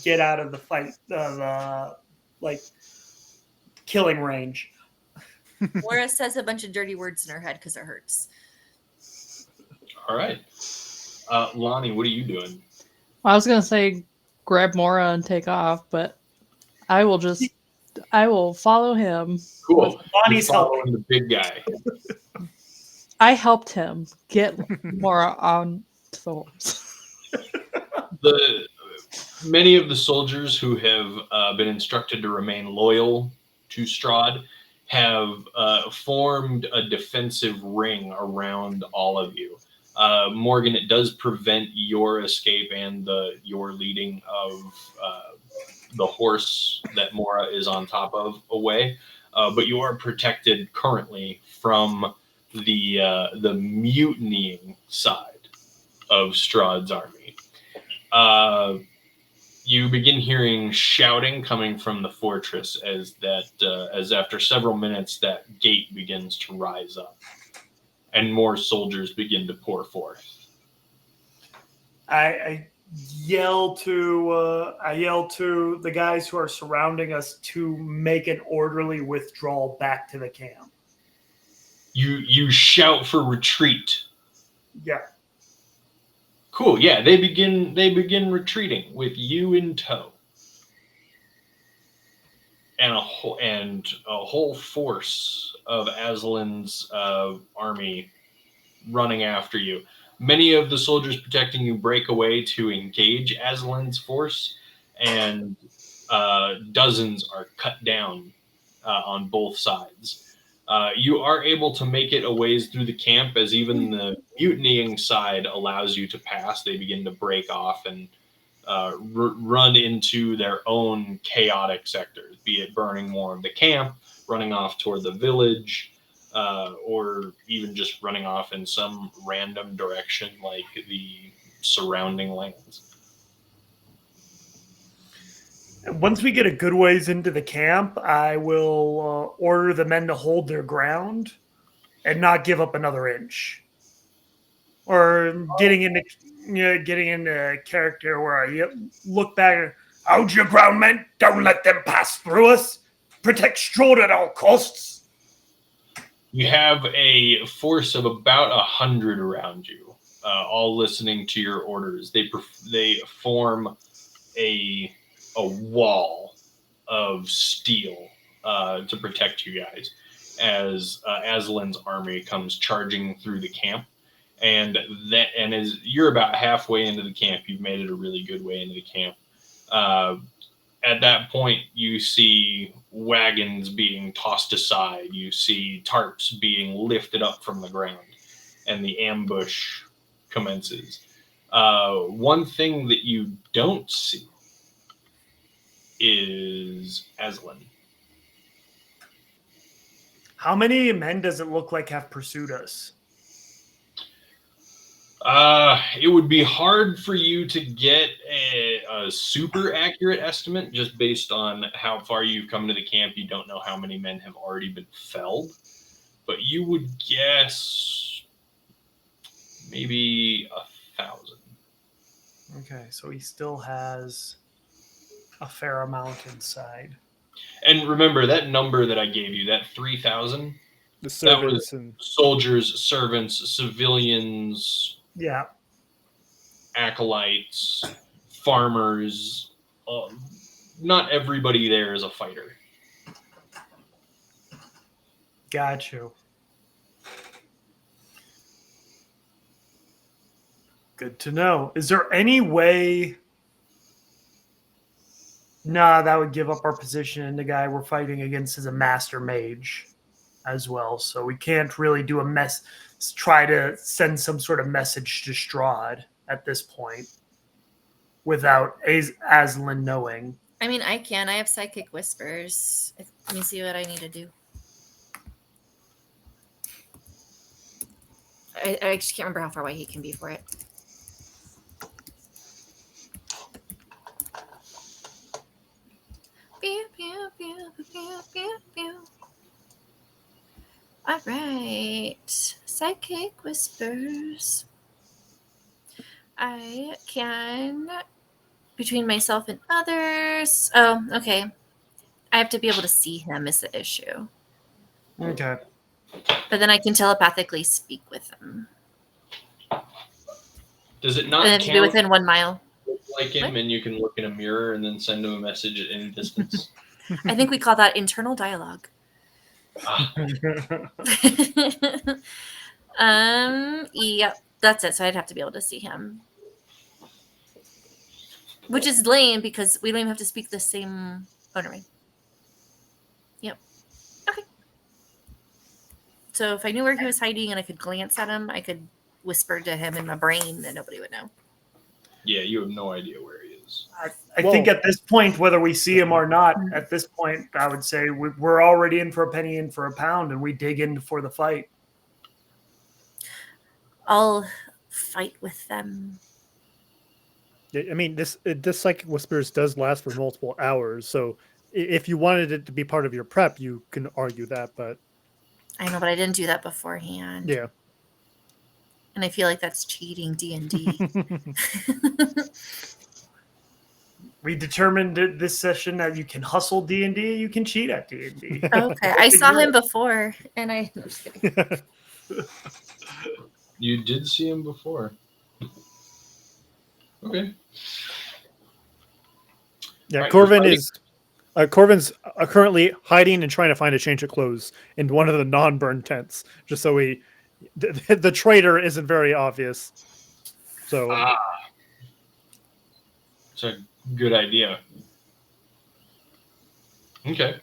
get out of the fight, killing range. Laura says a bunch of dirty words in her head because it hurts. All right. Lonnie, what are you doing? I was gonna say grab Mora and take off, but I will follow him. Cool. Lonnie's You're following the big guy. I helped him get Mora on the horse. Many of the soldiers who have been instructed to remain loyal to Strahd have formed a defensive ring around all of you. Morgan, it does prevent your escape and your leading of the horse that Mora is on top of away, but you are protected currently from the mutinying side of Strahd's army. You begin hearing shouting coming from the fortress as after several minutes that gate begins to rise up, and more soldiers begin to pour forth. I yell to the guys who are surrounding us to make an orderly withdrawal back to the camp. You shout for retreat. Yeah. Cool. Yeah, they begin retreating with you in tow, and a whole force of Aslan's army running after you. Many of the soldiers protecting you break away to engage Aslan's force, and dozens are cut down on both sides. You are able to make it a ways through the camp, as even the mutinying side allows you to pass. They begin to break off and run into their own chaotic sectors, be it burning more of the camp, running off toward the village, or even just running off in some random direction like the surrounding lands. Once we get a good ways into the camp, I will order the men to hold their ground and not give up another inch. Or getting into character where I look back and hold your ground, men. Don't let them pass through us. Protect Strahd at all costs. You have a force of about 100 around you, all listening to your orders. They form a wall of steel to protect you guys as Aslan's army comes charging through the camp. And as you're about halfway into the camp, you've made it a really good way into the camp. At that point, you see wagons being tossed aside. You see tarps being lifted up from the ground, and the ambush commences. One thing that you don't see is Aslan. How many men does it look like have pursued us? It would be hard for you to get a super accurate estimate just based on how far you've come to the camp. You don't know how many men have already been felled, but you would guess maybe 1,000. Okay, so he still has a fair amount inside. And remember that number that I gave you, that 3,000, The that was servants and soldiers, servants, civilians, Yeah. acolytes, farmers. Not everybody there is a fighter. Got you. Good to know. Is there any way? Nah, that would give up our position, and the guy we're fighting against is a master mage as well. So we can't really do try to send some sort of message to Strahd at this point without Aslan knowing. I mean, I can. I have psychic whispers. Let me see what I need to do. I just can't remember how far away he can be for it. Pew, pew, pew, pew, pew, pew. All right. Psychic whispers. I can, between myself and others. Oh, okay. I have to be able to see him is the issue. Okay. But then I can telepathically speak with him. Does it And not then to be count within 1 mile. like him What? and you can look in a mirror and then send him a message at any distance? I think we call that internal dialogue. Yep, that's it. So I'd have to be able to see him. Which is lame because we don't even have to speak the same. Oh, no, right. Yep. Okay. So if I knew where he was hiding and I could glance at him, I could whisper to him in my brain that nobody would know. Yeah, you have no idea where he is. I think at this point, whether we see him or not, at this point, I would say we're already in for a penny, in for a pound, and we dig in for the fight. I'll fight with them. I mean, this psychic whispers does last for multiple hours, so if you wanted it to be part of your prep, you can argue that. But I know, but I didn't do that beforehand. yeah, And I feel like that's cheating D&D. We determined this session that you can hustle D&D, you can cheat at D&D. Okay, I saw him before, and no, I'm just kidding. You did see him before. Okay. Yeah, Right, Corvin you're is Corvin's currently hiding and trying to find a change of clothes in one of the non-burned tents, just so the traitor isn't very obvious. So It's a good idea. Okay.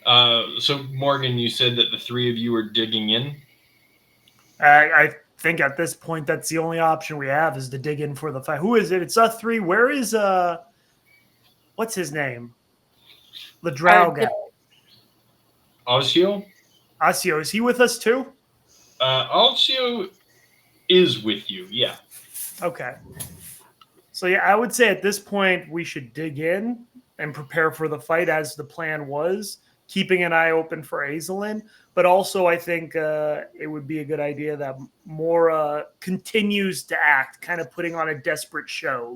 So Morgan, you said that the three of you were digging in. I think at this point that's the only option we have is to dig in for the fight. Who is it? It's us three. Where is what's his name? The drow guy. Osio? Asio, is he with us too? Osio is with you, yeah. Okay. So yeah, I would say at this point we should dig in and prepare for the fight as the plan was, keeping an eye open for Azalin. But also, I think it would be a good idea that Mora continues to act, kind of putting on a desperate show,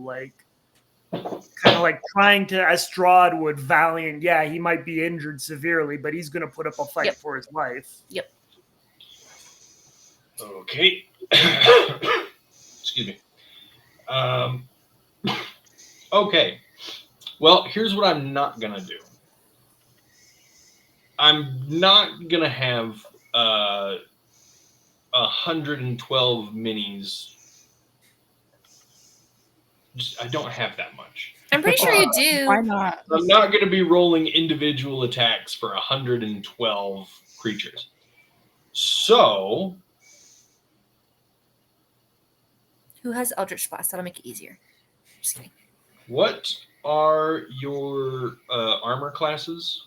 kind of like trying to, as Strahd would, valiant. Yeah, he might be injured severely, but he's going to put up a fight for his life. Yep. Okay. Excuse me. Okay. Well, here's what I'm not going to do. I'm not going to have 112 minis. I don't have that much. I'm pretty sure you do. Why not? I'm not going to be rolling individual attacks for 112 creatures. So, Who has Eldritch Blast? That'll make it easier. Just kidding. what are your armor classes?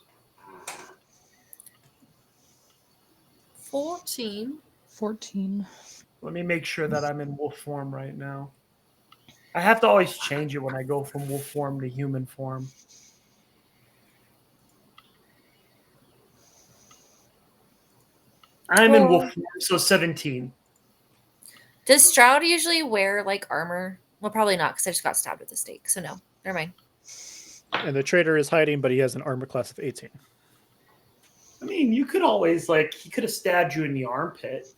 14. 14. Let me make sure that I'm in wolf form right now. I have to always change it when I go from wolf form to human form. I'm in wolf form, so 17. Does Stroud usually wear like armor? Well, probably not because I just got stabbed with a stake. So no, never mind. and the traitor is hiding, but he has an armor class of 18. I mean, you could always, he could have stabbed you in the armpit.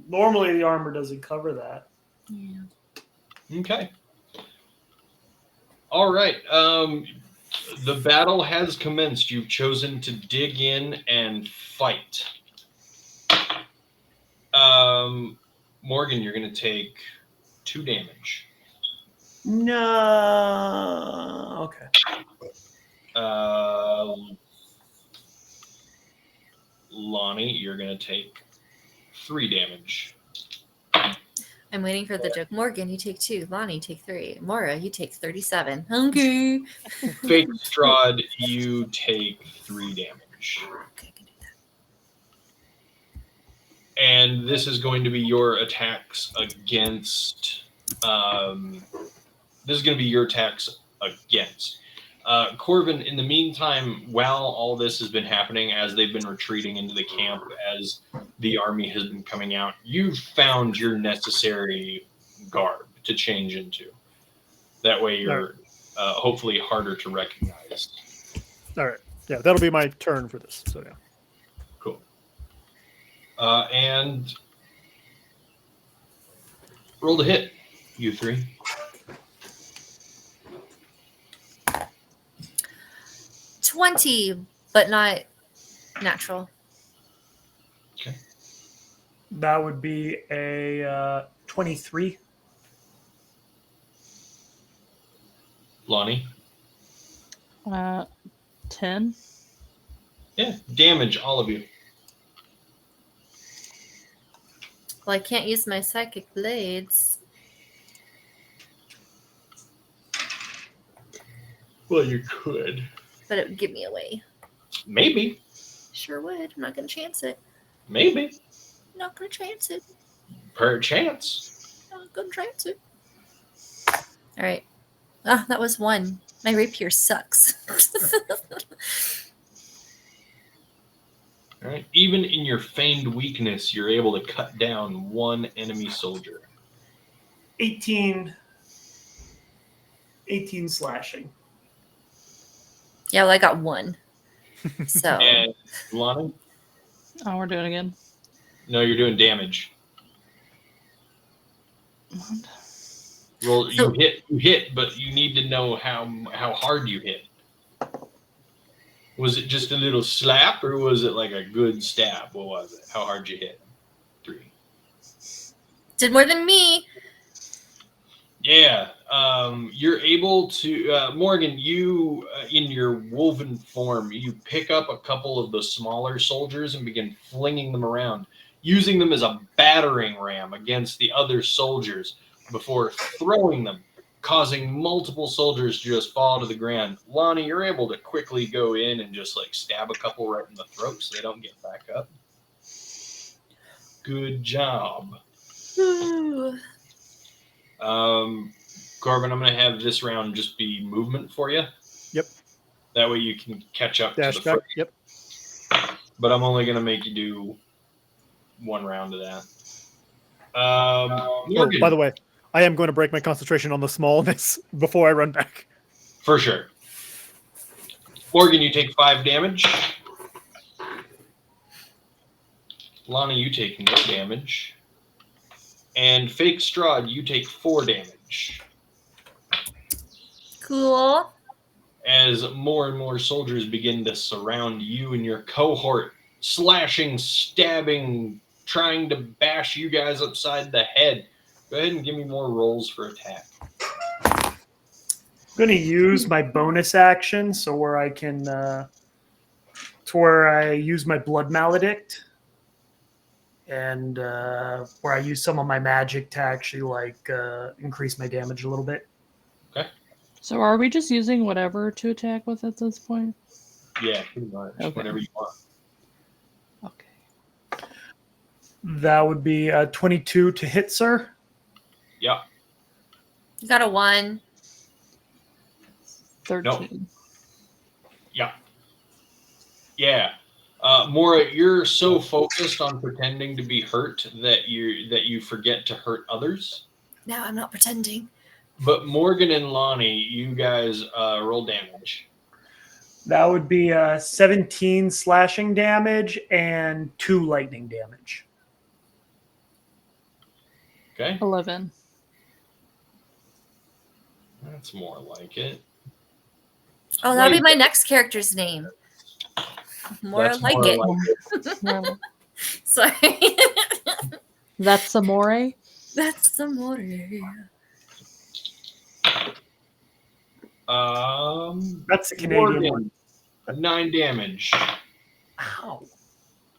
Normally, the armor doesn't cover that. Yeah. Okay. All right. The battle has commenced. You've chosen to dig in and fight. Morgan, you're going to take 2 damage. No. Okay. Lonnie, you're going to take 3 damage. I'm waiting for the joke. Morgan, you take 2. Lonnie, you take 3. Mora, you take 37. Hungry. Fake Strahd, you take 3 damage. Okay, I can do that. And this is going to be your attacks against. This is going to be your attacks against. Corvin, in the meantime, while all this has been happening, as they've been retreating into the camp, as the army has been coming out, you've found your necessary garb to change into. That way you're hopefully harder to recognize. All right. Yeah, that'll be my turn for this. So, yeah. Cool. And roll to hit, you 3. $20, but not natural. Okay. That would be a 23. Lonnie? 10. Yeah, damage, all of you. Well, I can't use my psychic blades. Well, you could. But it would give me away. Maybe. Sure would. I'm not going to chance it. Maybe. Not gonna chance it. Perchance. Not gonna chance it. All right. Ah, that was 1. My rapier sucks. All right. Even in your feigned weakness, you're able to cut down one enemy soldier. 18 slashing. Yeah, well, I got 1. So And Lonnie? Oh, we're doing it again. No, you're doing damage. What? Roll. So- You hit, but you need to know how hard you hit. Was it just a little slap, or was it like a good stab? What was it? How hard you hit? 3. did more than me. Yeah. You're able to Morgan. You in your woven form, you pick up a couple of the smaller soldiers and begin flinging them around, using them as a battering ram against the other soldiers before throwing them, causing multiple soldiers to just fall to the ground. Lonnie, you're able to quickly go in and just like stab a couple right in the throat so they don't get back up. Good job. Ooh. Corbin, I'm going to have this round just be movement for you. Yep. That way you can catch up Dash to the back. first. Yep. But I'm only going to make you do 1 round of that. Oh, Morgan, by the way, I am going to break my concentration on the smallness before I run back. for sure. Morgan, you take 5 damage. Lonnie, you take no damage. And Fake Strahd, you take 4 damage. Cool. As more and more soldiers begin to surround you and your cohort, slashing, stabbing, trying to bash you guys upside the head. Go ahead and give me more rolls for attack. I'm going to use my bonus action, so where I can, to where I use my blood maledict, and where I use some of my magic to actually like increase my damage a little bit. So are we just using whatever to attack with at this point? Yeah, pretty much. Okay. Whatever you want. Okay. That would be 22 to hit, sir. Yeah. You got a 1. 13. Yeah. Yeah. Mora, you're so focused on pretending to be hurt that you forget to hurt others. Now I'm not pretending. But Morgan and Lonnie, you guys roll damage. That would be 17 slashing damage and 2 lightning damage. Okay, 11. that's more like it. Oh, that'll be my next character's name. More That's like more it. like Well, Sorry. that's Amore. That's some more. That's the Canadian Morgan, 9 damage. Ow.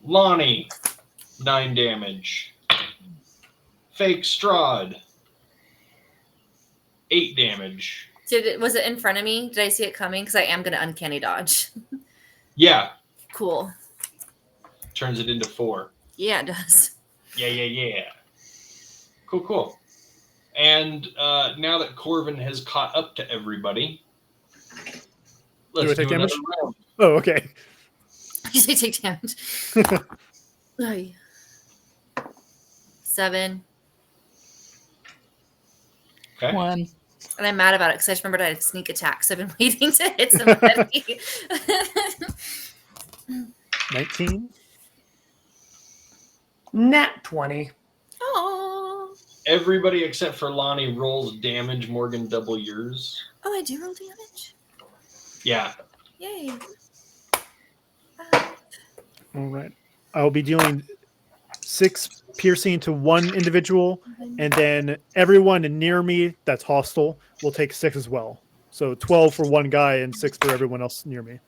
Lonnie, 9 damage. Fake Strahd, 8 damage. Was it in front of me? Did I see it coming? Because I am going to uncanny dodge. Yeah, Cool. turns it into 4. Yeah, it does. Yeah. Cool. And now that Corvin has caught up to everybody, let's I take do another damage? round. Oh, okay. You say take damage. Ay. 7. Okay. 1. And I'm mad about it because I just remembered I had sneak attack. So I've been waiting to hit somebody. 19. Nat 20. Oh. Everybody except for Lonnie rolls damage. Morgan, double yours. Oh, I do roll damage? Yeah. Yay. All right. I'll be dealing 6 piercing to one individual, and then everyone near me that's hostile will take 6 as well. So 12 for one guy and 6 for everyone else near me.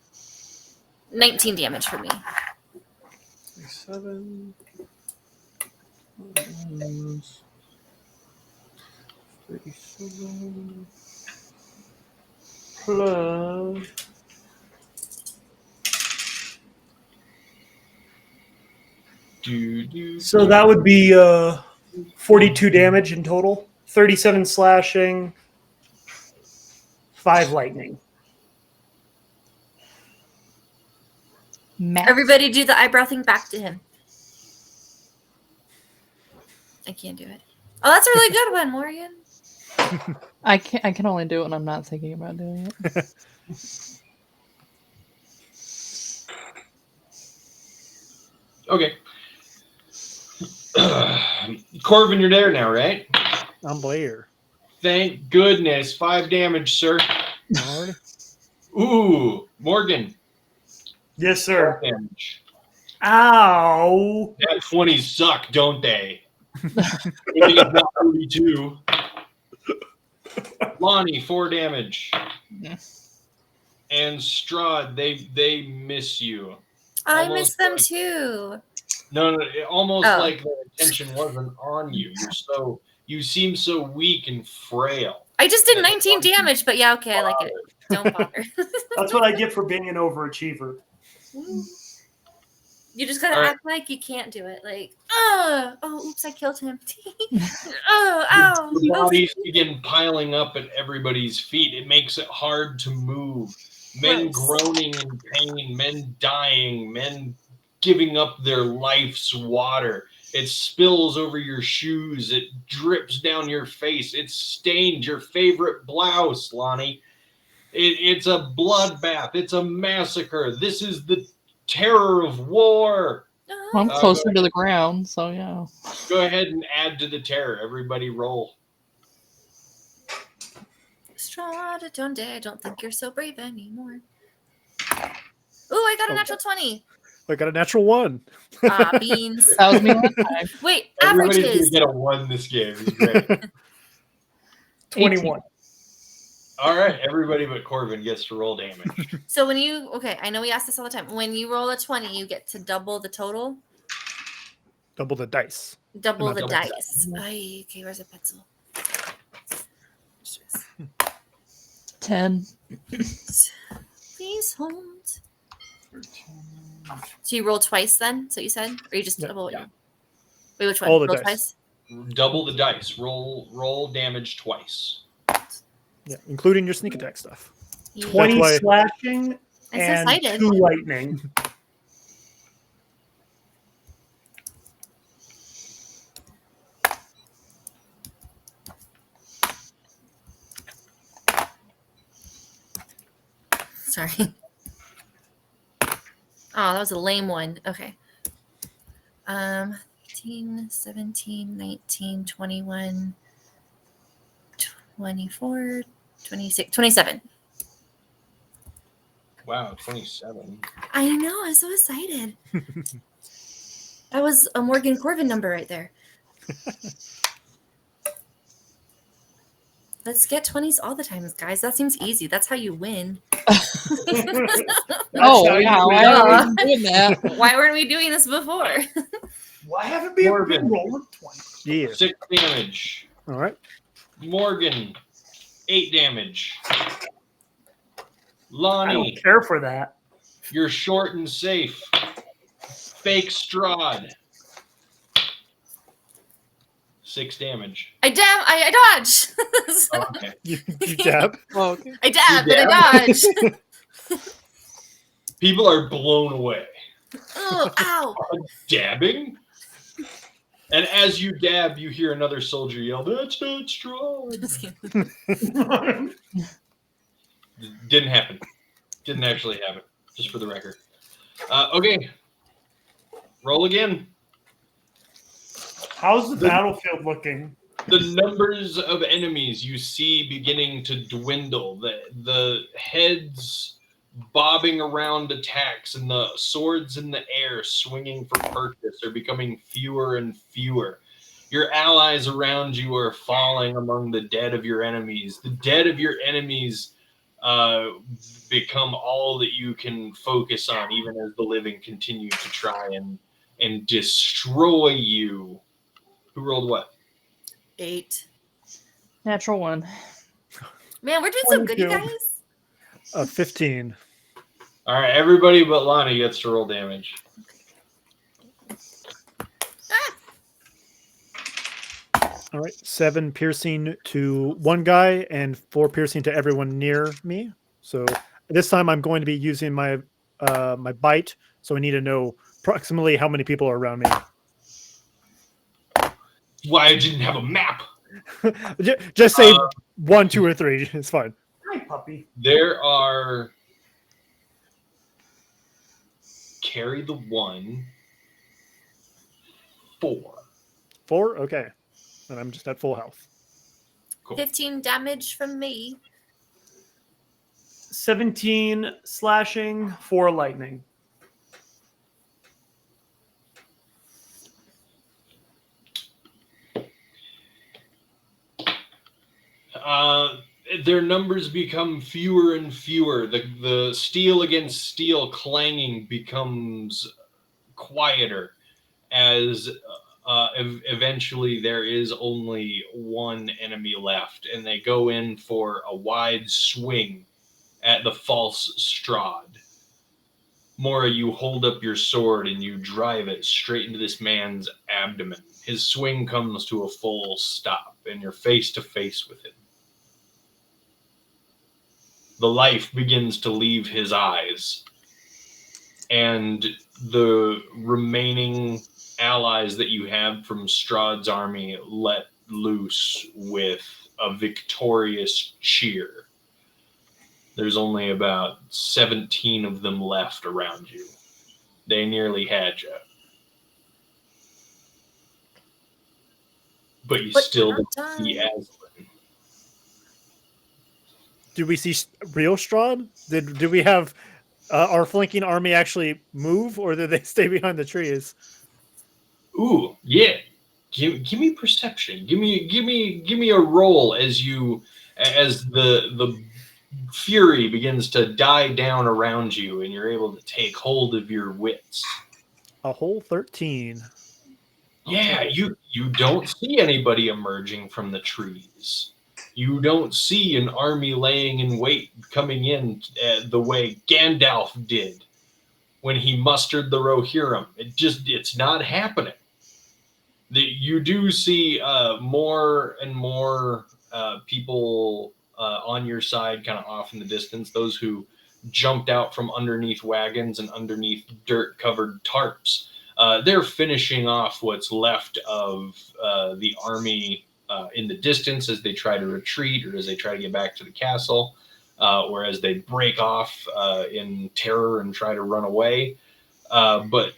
19 damage for me. 7 37 Plus. So that would be 42 damage in total, 37 slashing, 5 lightning. Max. Everybody do the eyebrow thing back to him. I can't do it. Oh, that's a really good one, Morgan. I can only do it when I'm not thinking about doing it. Okay. Corbin, you're there now, right? I'm Blair. Thank goodness. 5 damage, sir. Already. Ooh, Morgan. Yes, 12 sir. damage. Ow. That 20s suck, don't they? It's not 32. Lonnie, 4 damage. And Strahd, they miss you. I Almost miss them like- too. No, it almost Oh. like the attention wasn't on you. You seem so weak and frail. I just did 19 damage, but yeah, okay, I like it. Don't bother. That's what I get for being an overachiever. You just gotta All right. act like you can't do it. Like, oh, oops, I killed him. Oh, ow. The bodies begin piling up at everybody's feet. It makes it hard to move. Men Gross. groaning in pain, men dying, men giving up their life's water. It spills over your shoes. It drips down your face. It stains your favorite blouse, Lonnie. It's a bloodbath. It's a massacre. This is the terror of war. Well, I'm closer to the ground, so yeah. Go ahead and add to the terror. Everybody roll. Strahd, I don't think you're so brave anymore. Ooh, I got a natural 20. I got a natural 1. Ah, beans. That was me last time. Wait, Everybody's going to averages. get a 1 this game. It's great. 21. All right. Everybody but Corbin gets to roll damage. So when you, okay, I know we ask this all the time. When you roll a 20, you get to double the total, Double the dice. double Not the double dice. Ay, okay, where's the pencil? 10. Please hold. So you roll twice then? So you said? Or you just Yeah. double? Yeah. Wait, which one? All the roll dice. twice? Double the dice. Roll damage twice. Yeah, including your sneak attack stuff. Yeah. 20 why- slashing I'm so and excited. 2 lightning. Sorry. Oh, that was a lame one. Okay. 18, 17, 19, 21, 24, 26, 27. Wow, 27. I know. I'm so excited. That was a Morgan Corbin number right there. Let's get 20s all the time, guys. That seems easy. That's how you win. Oh, how you yeah. win. Why are we doing that? Why weren't we doing this before? Why haven't we Corbin. been rolling 20? Yeah. 6 damage. All right. Morgan, 8 damage. I Lonnie, don't care for that. you're short and safe. Fake Strahd. 6 damage. I dodge. Oh, okay. You dab. Oh, okay. I dab, You but I dodge. People are blown away. Oh, ow. Dabbing? And as you dab, you hear another soldier yell, "That's not strong." Didn't happen. Didn't actually happen. Just for the record. Okay. Roll again. How's the battlefield looking? The numbers of enemies you see beginning to dwindle. The heads bobbing around attacks and the swords in the air swinging for purchase are becoming fewer and fewer. Your allies around you are falling among the dead of your enemies. The dead of your enemies become all that you can focus on, even as the living continue to try and destroy you. Who rolled what? 8. Natural 1. Man, we're doing so good, you 22. guys. 15. All right, everybody but Lonnie gets to roll damage. All right, 7 piercing to one guy and 4 piercing to everyone near me. So this time I'm going to be using my my bite. So I need to know approximately how many people are around me. Why I didn't have a map? Just say 1, 2, or 3. It's fine. Hi, puppy. There are carry the 1, 4. 4. Okay, and I'm just at full health. Cool. 15 damage from me. 17 slashing, 4 lightning. Their numbers become fewer and fewer. The steel against steel clanging becomes quieter as eventually there is only one enemy left, and they go in for a wide swing at the false Strahd. Mora, you hold up your sword and you drive it straight into this man's abdomen. His swing comes to a full stop, and you're face to face with him. The life begins to leave his eyes, and the remaining allies that you have from Strahd's army let loose with a victorious cheer. There's only about 17 of them left around you. They nearly had you. But you But still not don't see done. Aslan. Did we see real Strahd? Did we have our flanking army actually move, or did they stay behind the trees? Ooh, yeah. Give me perception. Give me a roll as the fury begins to die down around you, and you're able to take hold of your wits. A whole 13. Yeah, you don't see anybody emerging from the trees. You don't see an army laying in wait coming in the way Gandalf did when he mustered the Rohirrim. It's not happening. You do see more and more people on your side, kind of off in the distance. Those who jumped out from underneath wagons and underneath dirt-covered tarps. They're finishing off what's left of the army in the distance as they try to retreat or as they try to get back to the castle, or as they break off in terror and try to run away. But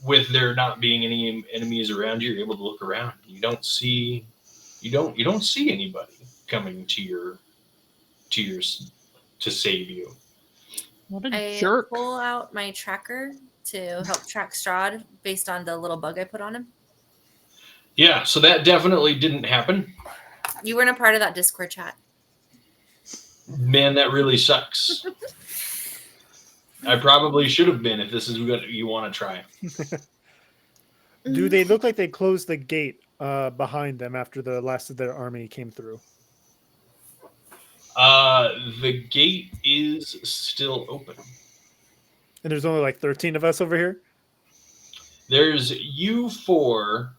with there not being any enemies around you, you're able to look around. You don't see anybody coming to save you. What a I jerk. pull out my tracker to help track Strahd based on the little bug I put on him. Yeah, so that definitely didn't happen. You weren't a part of that Discord chat. Man, that really sucks. I probably should have been if this is what you want to try. Do they look like they closed the gate behind them after the last of their army came through? The gate is still open. And there's only like 13 of us over here? There's you 4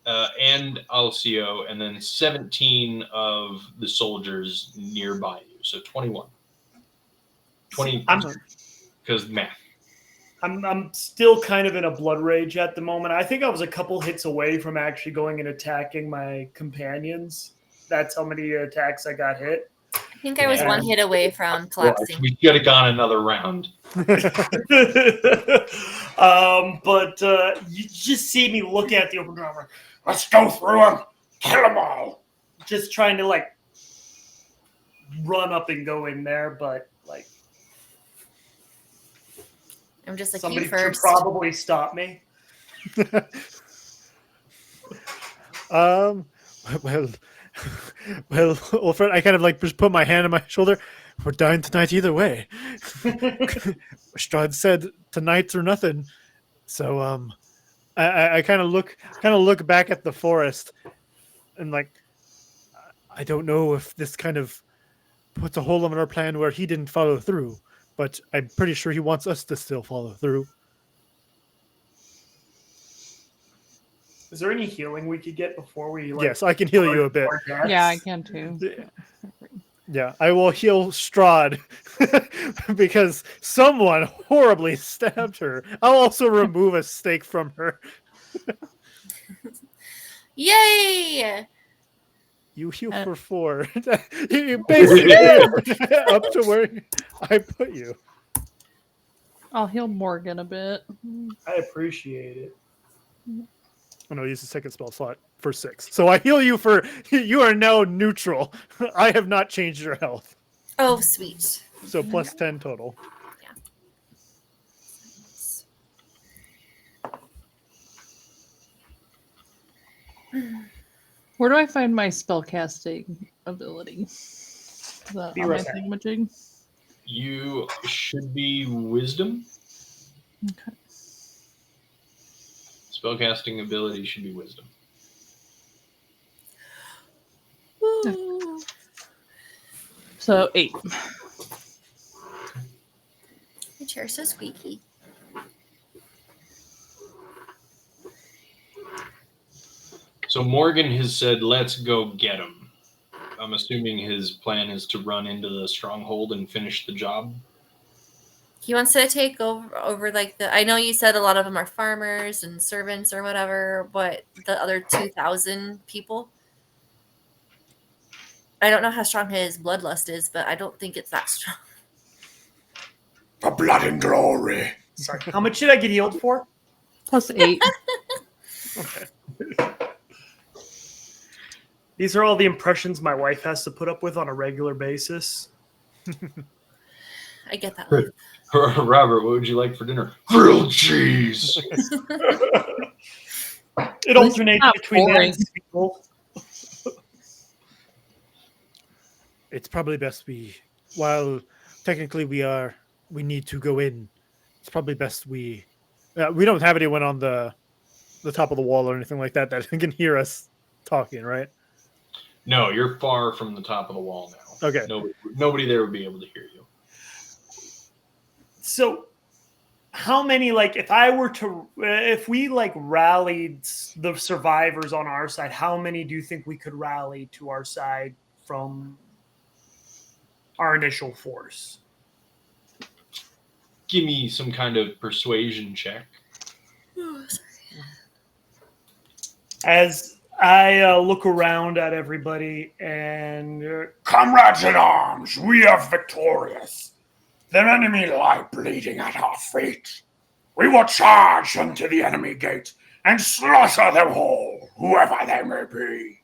and Alcio, and then 17 of the soldiers nearby you. So 21. 20 because math. I'm still kind of in a blood rage at the moment. I think I was a couple hits away from actually going and attacking my companions. That's how many attacks I got hit. I think I was one hit away from collapsing. We should have gone another round. But you just see me look at the open door. Let's go through them. Kill them all. Just trying to like run up and go in there, but like I'm just like, somebody you should first. probably stop me. Well, Fred, I kind of like just put my hand on my shoulder. We're dying tonight either way. Strahd said tonight's or nothing. So I kind of look back at the forest and like I don't know if this kind of puts a hole in our plan where he didn't follow through, but I'm pretty sure he wants us to still follow through. Is there any healing we could get before we? Yes, I can heal you a bit. Yeah, I can too. Yeah, I will heal Strahd because someone horribly stabbed her. I'll also remove a stake from her. Yay! You heal Uh, for 4. You basically up to where I put you. I'll heal Morgan a bit. I appreciate it. Oh no, use the second spell slot for 6. So I heal you for you are now neutral. I have not changed your health. Oh, sweet. So plus 10 total. Where do I find my spellcasting ability? Is that Be on my right back. thingamajig? You should be wisdom. Okay. Spellcasting ability should be wisdom. Woo. So 8. The chair's so squeaky. So Morgan has said, let's go get him. I'm assuming his plan is to run into the stronghold and finish the job. He wants to take over like the. I know you said a lot of them are farmers and servants or whatever, but the other 2,000 people. I don't know how strong his bloodlust is, but I don't think it's that strong. For blood and glory. Sorry. How much did I get healed for? Plus 8. Okay. These are all the impressions my wife has to put up with on a regular basis. I get that. Good. Robert, what would you like for dinner? Grilled cheese. It alternates not between that boring. and people. It's probably best while technically we need to go in. It's probably best we don't have anyone on the top of the wall or anything like that can hear us talking, right? No, you're far from the top of the wall now. Okay. Nobody there would be able to hear you. So, how many, like, if we, like, rallied the survivors on our side, how many do you think we could rally to our side from our initial force? Give me some kind of persuasion check. As I look around at everybody and Comrades in arms, we are victorious. Their enemy lie bleeding at our feet. We will charge unto the enemy gate and slaughter them all, whoever they may be.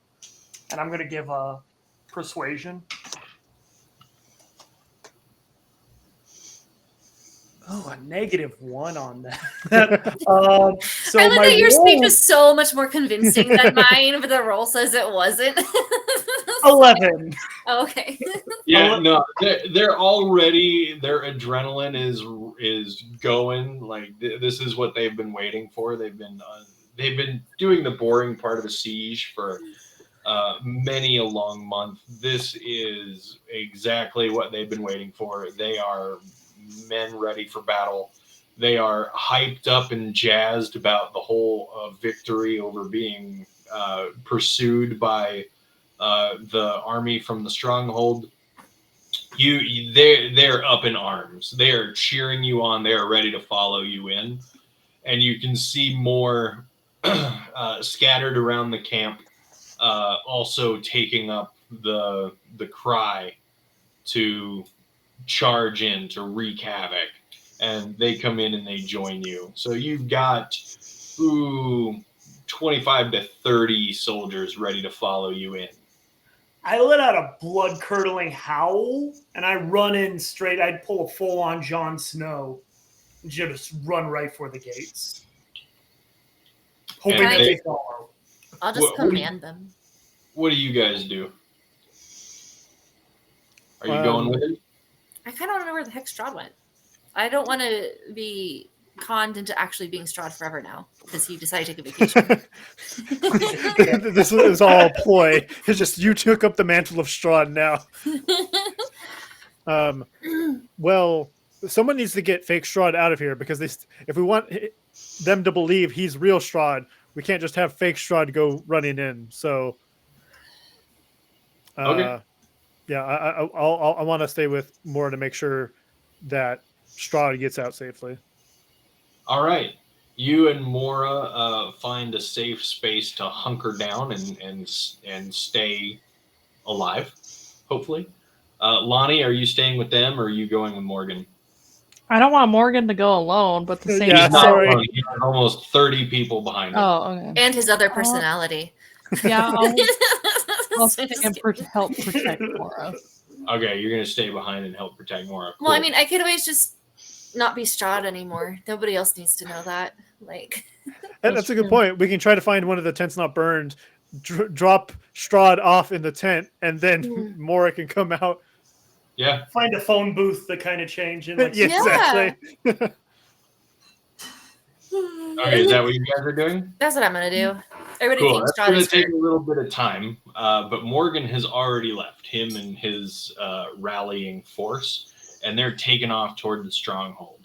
I'm going to give a persuasion. Oh, a -1 on that. So I like my that your speech roll- is so much more convincing than mine, but the roll says it wasn't. 11. Okay. Yeah, no, they're already, their adrenaline is going. Like this is what they've been waiting for. They've been doing the boring part of a siege for many a long month. This is exactly what they've been waiting for. They are men ready for battle. They are hyped up and jazzed about the whole victory over being pursued by the army from the stronghold. They're up in arms. They are cheering you on. They are ready to follow you in, and you can see more scattered around the camp, also taking up the cry to charge in to wreak havoc, and they come in and they join you. So you've got 25 to 30 soldiers ready to follow you in. I let out a blood-curdling howl, and I run in straight. I'd pull a full-on Jon Snow and just run right for the gates. Hoping And that they- they follow. I'll just What- command them. What do you guys do? Are you going with it? I kind of want to know where the heck Strahd went. I don't want to be conned into actually being Strahd forever now because he decided to take a vacation. This is all a ploy. It's just you took up the mantle of Strahd now. Well, someone needs to get fake Strahd out of here because if we want them to believe he's real Strahd, we can't just have fake Strahd go running in. So, Okay. yeah, I want to stay with more to make sure that Strahd gets out safely. All right. You and Mora find a safe space to hunker down and stay alive, hopefully. Lonnie, are you staying with them or are you going with Morgan? I don't want Morgan to go alone, but the same Yeah, He's not sorry. alone. He has almost 30 people behind him. Oh, okay. And his other personality. Yeah, I'll stay and help protect Mora. Okay, you're going to stay behind and help protect Mora. Well, I Cool. mean, I could always just not be Strahd anymore. Nobody else needs to know that. Like, That's a good point. We can try to find one of the tents not burned, drop Strahd off in the tent, and then Mora can come out. Yeah. Find a phone booth to kind of change in. Like, Yeah, exactly. Okay, is that what you guys are doing? that's what I'm gonna do. Everybody Cool. thinks That's Strahd going to is take hurt. a little bit of time, but Morgan has already left, him and his rallying force, and they're taking off toward the stronghold.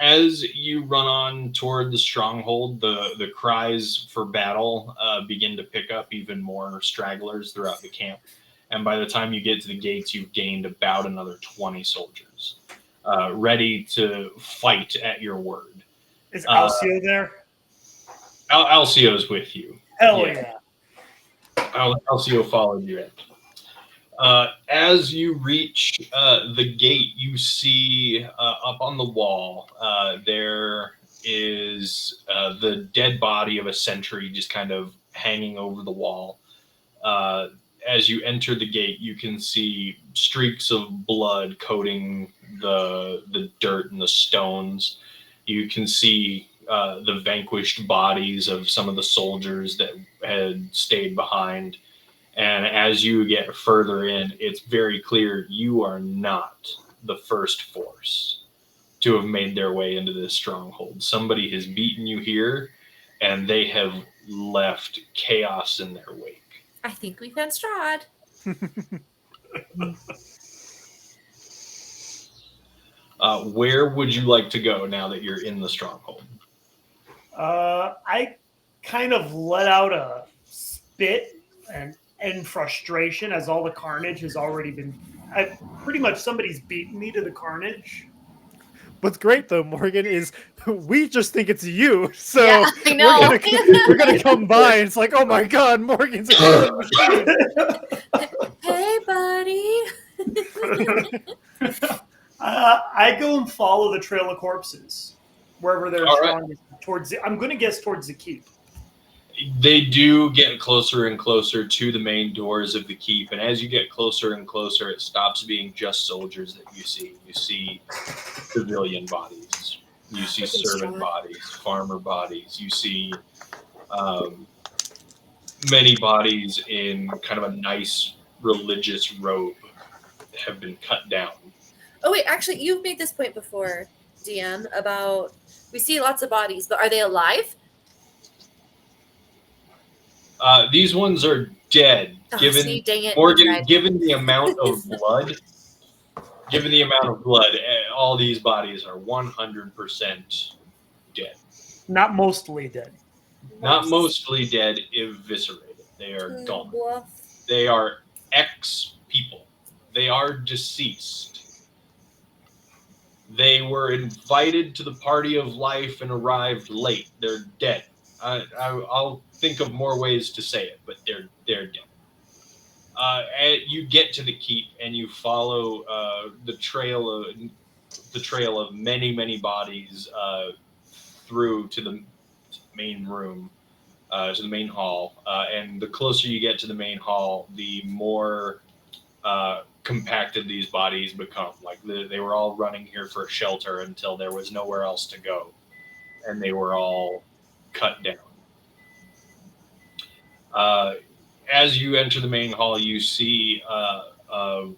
As you run on toward the stronghold, the cries for battle begin to pick up even more stragglers throughout the camp. And by the time you get to the gates, you've gained about another 20 soldiers ready to fight at your word. is Alcio there? Alcio's with you. Hell yeah. yeah. Alcio followed you in. As you reach the gate, you see up on the wall there is the dead body of a sentry just kind of hanging over the wall. As you enter the gate, you can see streaks of blood coating the dirt and the stones. You can see the vanquished bodies of some of the soldiers that had stayed behind. And as you get further in, it's very clear you are not the first force to have made their way into this stronghold. Somebody has beaten you here, and they have left chaos in their wake. I think we found Strahd. Where would you like to go now that you're in the stronghold? I kind of let out a spit and frustration as all the carnage has already been. Pretty much somebody's beaten me to the carnage. What's great though, Morgan, is we just think it's you. So Yeah, I know. we're gonna come by and it's like, oh my god, Morgan's a killing machine. Hey, buddy. I go and follow the trail of corpses wherever they're All right. strongest. I'm going to guess towards the keep. They do get closer and closer to the main doors of the keep, and as you get closer and closer, it stops being just soldiers that you see. You see civilian bodies, you see Freaking servant Strahd. bodies, farmer bodies, you see many bodies in kind of a nice religious robe that have been cut down. Oh wait, actually, you've made this point before, DM, about we see lots of bodies, but are they alive? These ones are dead. Oh, Given see, dang it, Morgan, we tried. given the amount of blood, all these bodies are 100% dead. Not mostly dead. Not mostly dead, eviscerated. They are gone. Bluff. They are ex-people. They are deceased. They were invited to the party of life and arrived late. They're dead. I'll think of more ways to say it, but they're dead. And you get to the keep and you follow the trail of many bodies through to the main room, to the main hall. And the closer you get to the main hall, the more compacted these bodies become. Like they were all running here for shelter until there was nowhere else to go, and they were all cut down. As you enter the main hall, you see a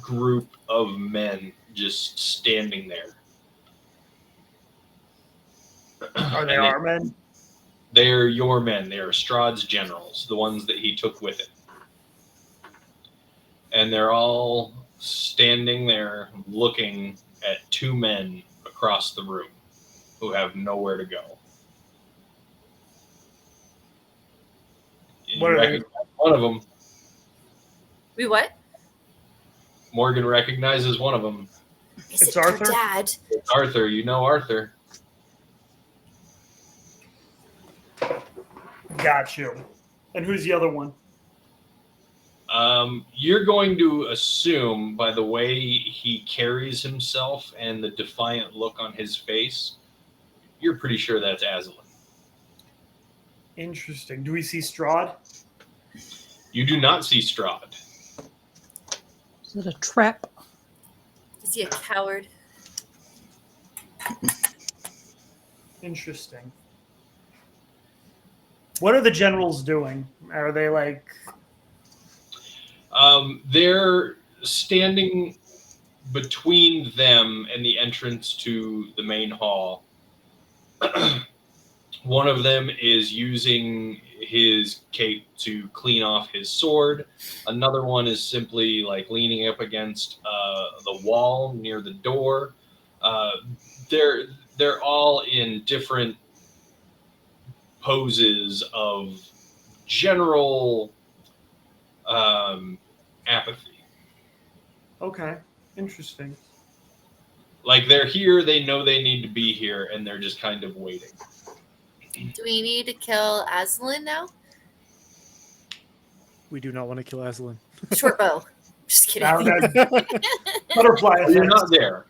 group of men just standing there. Are they And our men? They're your men. They are Strahd's generals, the ones that he took with him. And they're all standing there looking at two men across the room who have nowhere to go. What are they? recognize one of them. We what? Morgan recognizes one of them. Is It's it your Arthur? dad? It's Arthur. You know Arthur. Got you. And who's the other one? You're going to assume by the way he carries himself and the defiant look on his face, you're pretty sure that's Aslan. Interesting. Do we see Strahd? You do not see Strahd. Is it a trap? Is he a coward? Interesting. What are the generals doing? Are they like... They're standing between them and the entrance to the main hall. One of them is using his cape to clean off his sword. Another one is simply like leaning up against the wall near the door. They're all in different poses of general apathy. Okay. Interesting. Like they're here, they know they need to be here, and they're just kind of waiting. Do we need to kill Aslan now? We do not want to kill Aslan. Short bow. Just kidding. Now that butterfly Oh, you're effect. not there.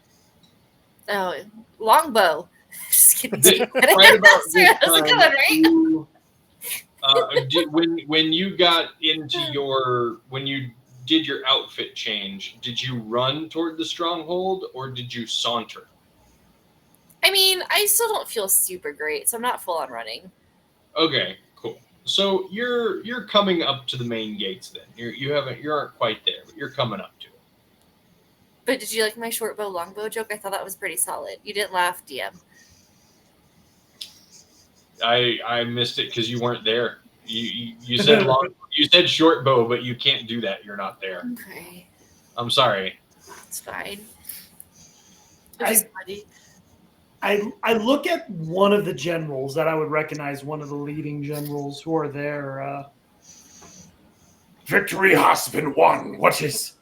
Oh, long bow. Just kidding. Right about this That was a good one, right? when you got into when you did your outfit change, did you run toward the stronghold or did you saunter? I mean, I still don't feel super great, so I'm not full on running. Okay, cool. So you're coming up to the main gates then. You aren't quite there, but you're coming up to it. But did you like my short bow, long bow joke? I thought that was pretty solid. You didn't laugh, DM. I missed it because you weren't there. You said long, you said short bow, but you can't do that. You're not there. Okay, I'm sorry. it's fine. It was funny. I look at one of the generals that I would recognize, one of the leading generals who are there. Victory has been won. What is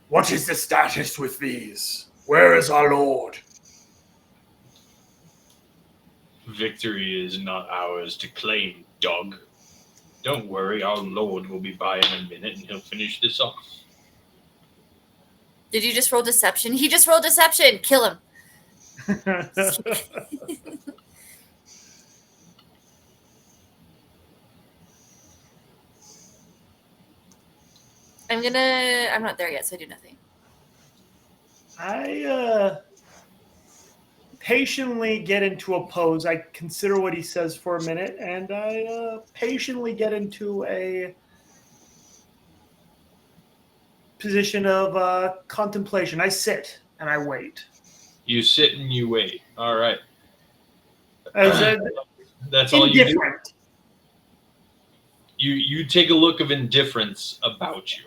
the status with these? Where is our lord? Victory is not ours to claim, dog. Don't worry, our lord will be by in a minute and he'll finish this off. Did you just roll deception? He just rolled deception. Kill him. I'm not there yet, so I do nothing. I patiently get into a pose. I consider what he says for a minute, and I patiently get into a position of contemplation. I sit and I wait. You sit and you wait. All right. I said, That's all you do. indifferent. You take a look of indifference about you.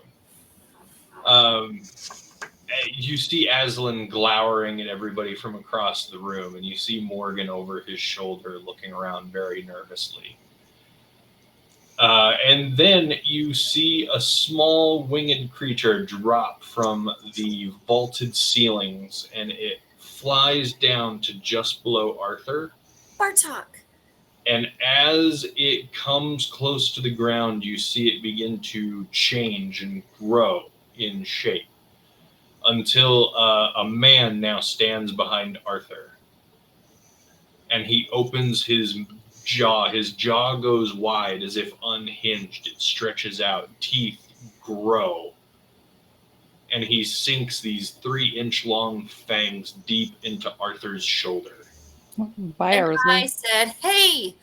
You see Aslan glowering at everybody from across the room, and you see Morgan over his shoulder looking around very nervously. And then you see a small winged creature drop from the vaulted ceilings, and it flies down to just below Arthur. Bartok. And as it comes close to the ground, you see it begin to change and grow in shape until a man now stands behind Arthur. And he opens his jaw. His jaw goes wide as if unhinged. It stretches out. Teeth grow. And he sinks these 3-inch long fangs deep into Arthur's shoulder. Bye, And I Arthur. said, hey.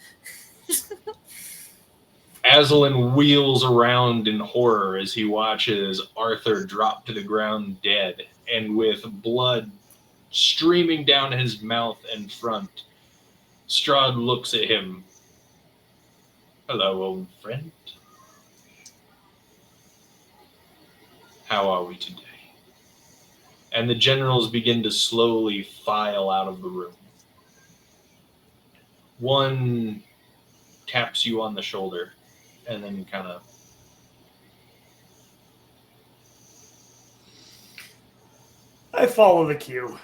Aslan wheels around in horror as he watches Arthur drop to the ground dead, and with blood streaming down his mouth and front, Strahd looks at him. Hello, old friend. How are we today? And the generals begin to slowly file out of the room. One taps you on the shoulder and then kind of. I follow the queue.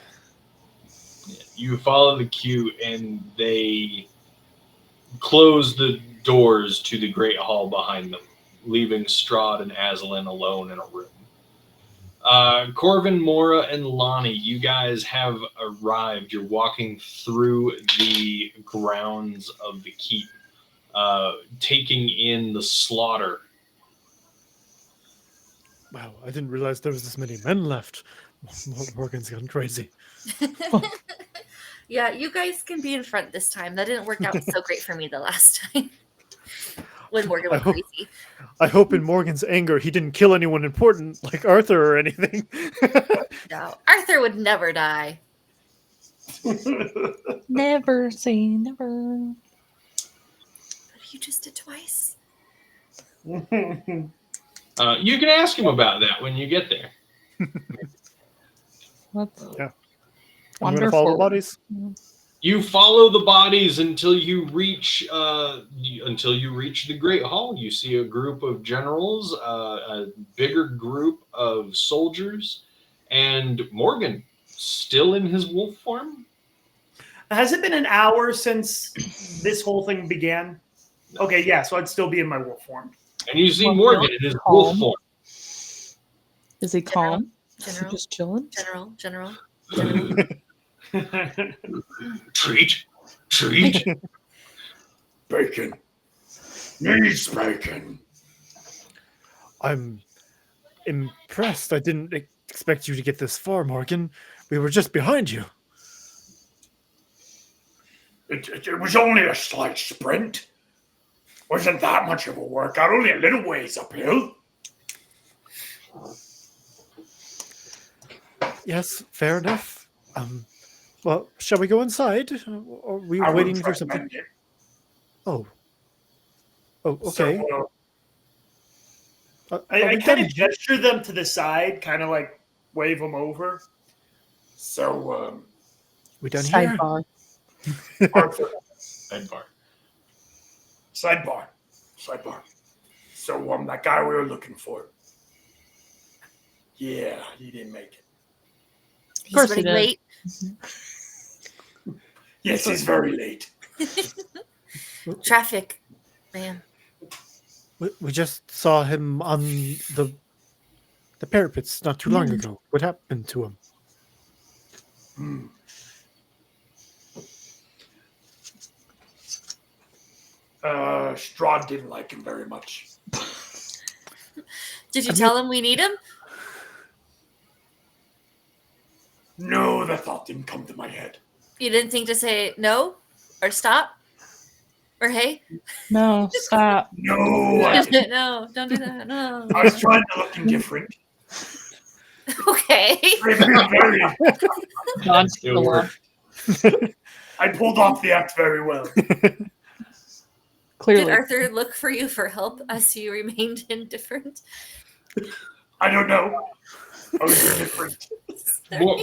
You follow the queue, and they close the doors to the great hall behind them, leaving Strahd and Aslan alone in a room. Corvin, Mora, and Lonnie, you guys have arrived. You're walking through the grounds of the keep, taking in the slaughter. Wow, I didn't realize there was this many men left. Morgan's gone crazy. Yeah, you guys can be in front this time. That didn't work out so great for me the last time. When Morgan went crazy. I hope in Morgan's anger he didn't kill anyone important like Arthur or anything. No, Arthur would never die. Never say never. But if you just did twice. You can ask him about that when you get there. Yeah. I'm Wander gonna follow the forward. bodies. You follow the bodies until you reach the Great Hall. You see a group of generals, a bigger group of soldiers, and Morgan still in his wolf form. Has it been an hour since this whole thing began? Okay, yeah, so I'd still be in my wolf form. And you see Well, Morgan in his wolf calm. form. Is he calm? Is he General, just chilling? general. Treat. Bacon. Needs bacon. I'm impressed. I didn't expect you to get this far, Morgan. We were just behind you. It was only a slight sprint. Wasn't that much of a workout, only a little ways uphill. Yes, fair enough. Well, shall we go inside? Or are we I waiting wouldn't for something? recommend it. Oh. Oh, okay. So, Are I we kind done? of gesture them to the side, kind of like wave them over. We done here? Sidebar. Arthur, Sidebar. sidebar. So, that guy we were looking for. Yeah, he didn't make it. He's course he running did. late. Yes, he's very late. Traffic, man. We just saw him on the parapets not too long ago. What happened to him? Strahd didn't like him very much. Did you tell him we need him? No, that thought didn't come to my head. You didn't think to say no or stop or hey? No, stop. No, I No, don't do that. No. was trying to look indifferent. Okay. Very, Nonchalant. I pulled off the act very well. Did Clearly. Arthur look for you for help as you remained indifferent? I don't know. I was indifferent.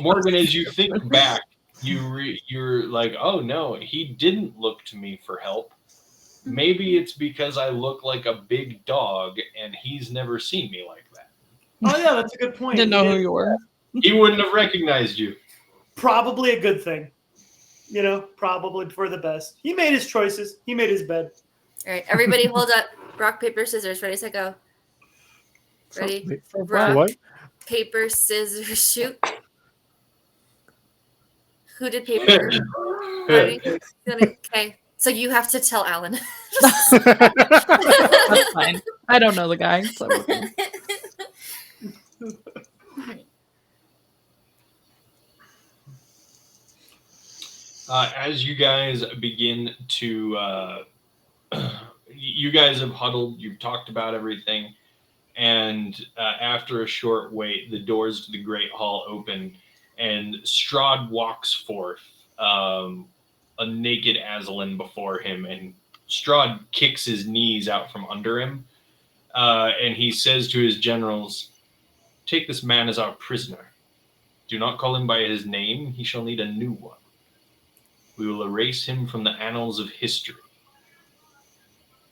Morgan, as you think back, you're like, oh no, he didn't look to me for help. Maybe it's because I look like a big dog and he's never seen me like that. Oh yeah, that's a good point. Didn't know who you were. He wouldn't have recognized you. Probably a good thing. You know, probably for the best. He made his choices. He made his bed. All right, everybody hold up. Rock, paper, scissors. Ready, set, go. Ready? Wait, For Rock, what? paper, scissors, shoot. Who did paper? Ready? Okay. So you have to tell Alan. That's fine. I don't know the guy. So okay. As you guys begin to, you guys have huddled, you've talked about everything, and after a short wait, the doors to the Great Hall open, and Strahd walks forth, a naked Aslan before him, and Strahd kicks his knees out from under him, and he says to his generals, "Take this man as our prisoner. Do not call him by his name. He shall need a new one. We will erase him from the annals of history.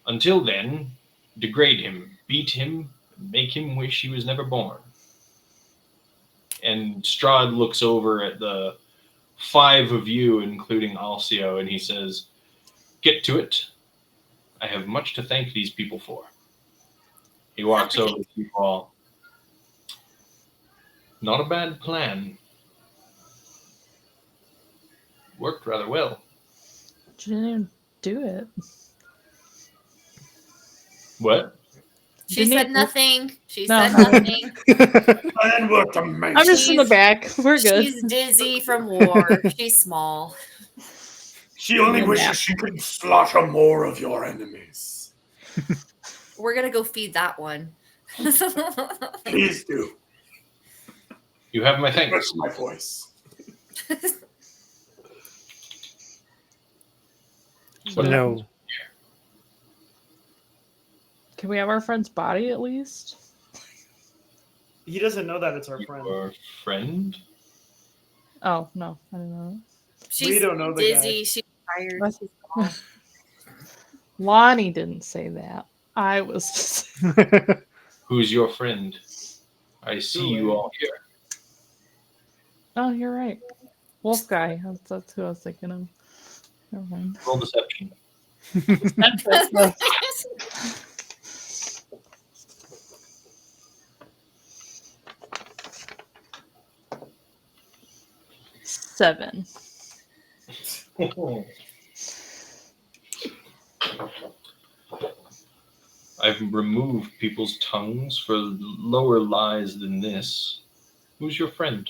Until then, degrade him, beat him, make him wish he was never born. And Strahd looks over at the 5 of you, including Alcio, and he says, "Get to it. I have much to thank these people for." He walks over to you all. Not a bad plan. Worked rather well. She didn't even do it. What? She Didn't said he- nothing. She No, said no. nothing. And worked amazing. I'm just in the back. We're good. She's dizzy from war. She's small. She only Yeah. wishes she could slaughter more of your enemies. We're gonna go feed that one. Please do. You have my thanks. That's my voice. What No. Can we have our friend's body at least? He doesn't know that it's our friend. Your friend? Oh no, I didn't know She's don't know the dizzy. guy. She's tired. What? She's small. that. Lonnie didn't say that. I was. Who's your friend? I see you all here. Oh, you're right. Wolf guy. That's who I was thinking of. Never mind. Roll deception. Seven. I've removed people's tongues for lower lies than this. Who's your friend?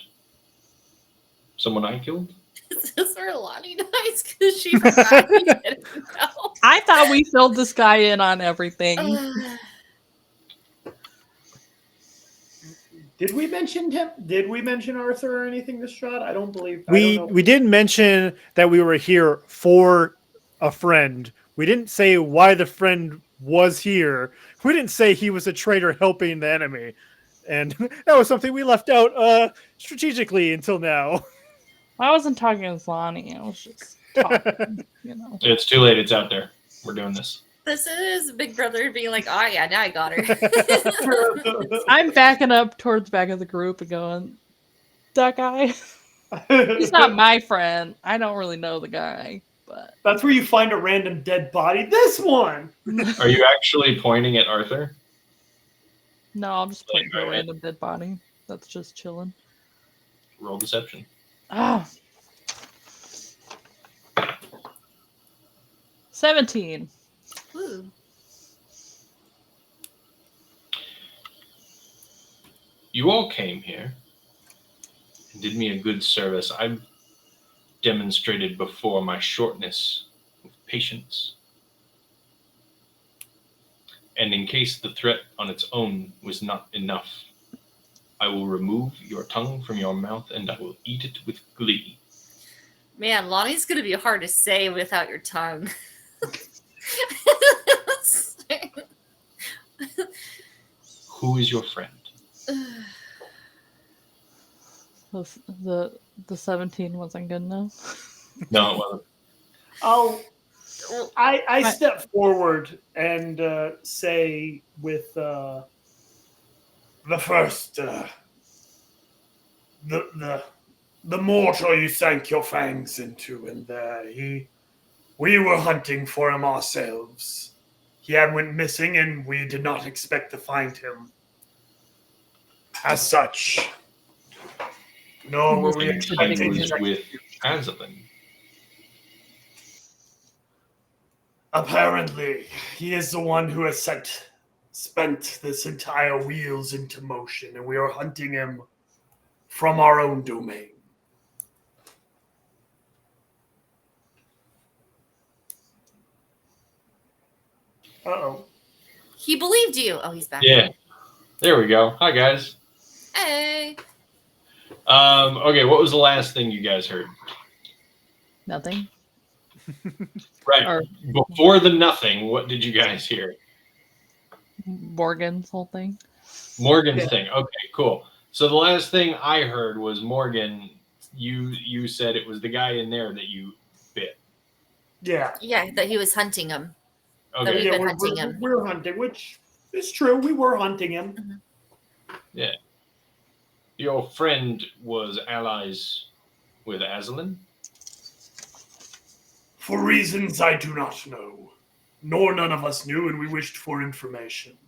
Someone I killed? Is this where Lonnie dies? Because she forgot we didn't know. I thought we filled this guy in on everything. Did we mention him? Did we mention Arthur or anything this shot? I don't believe. I We don't know. we did mention that we were here for a friend. We didn't say why the friend was here. We didn't say he was a traitor helping the enemy. And that was something we left out strategically until now. I wasn't talking with Lonnie. I was just talking, you know. It's too late. It's out there. We're doing this. This is Big Brother being like, oh yeah, now I got her. I'm backing up towards the back of the group and going, that guy? He's not my friend. I don't really know the guy, but That's where you find a random dead body. This one. Are you actually pointing at Arthur? no, I'll just point to a Right. random dead body that's just chilling. Roll deception. Ah. 17. Ooh. You all came here and did me a good service. I've demonstrated before my shortness of patience. And in case the threat on its own was not enough, I will remove your tongue from your mouth and I will eat it with glee. Man, Lonnie's gonna be hard to say without your tongue. Who is your friend? The 17 wasn't good enough. No, it wasn't. I step forward and say with The first, the mortal you sank your fangs into, and we were hunting for him ourselves. He had went missing, and we did not expect to find him. As such, nor were we And expecting he was him. with Azalin. Apparently, he is the one who has spent this entire wheels into motion, and we are hunting him from our own domain. uh-oh. He believed you. Oh, he's back. Yeah. There we go. Hi, guys. Hey. Okay, what was the last thing you guys heard? Nothing. Right. Or Before the nothing, what did you guys hear? Morgan's whole thing. Morgan's Yeah. thing. Okay, cool. So the last thing I heard was Morgan, you said it was the guy in there that you bit. Yeah. Yeah, that he was hunting him. That Okay. we've been hunting him. We're hunting, which is true. We were hunting him. Yeah. Your friend was allies with Aslan? For reasons I do not know, nor none of us knew, and we wished for information.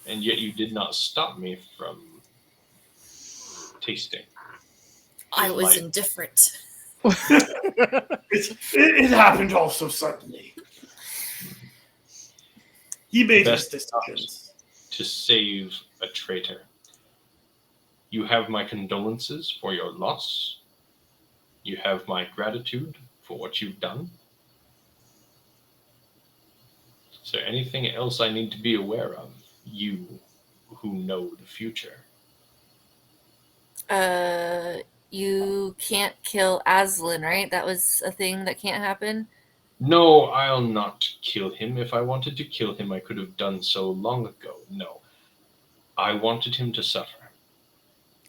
And yet you did not stop me from tasting. I his was life. indifferent. It happened all so suddenly. He made his Best decisions. to save a traitor. You have my condolences for your loss. You have my gratitude for what you've done. Is there anything else I need to be aware of? You who know the future. You can't kill Aslan, right? That was a thing that can't happen. No, I'll not kill him. If I wanted to kill him, I could have done so long ago. No. I wanted him to suffer.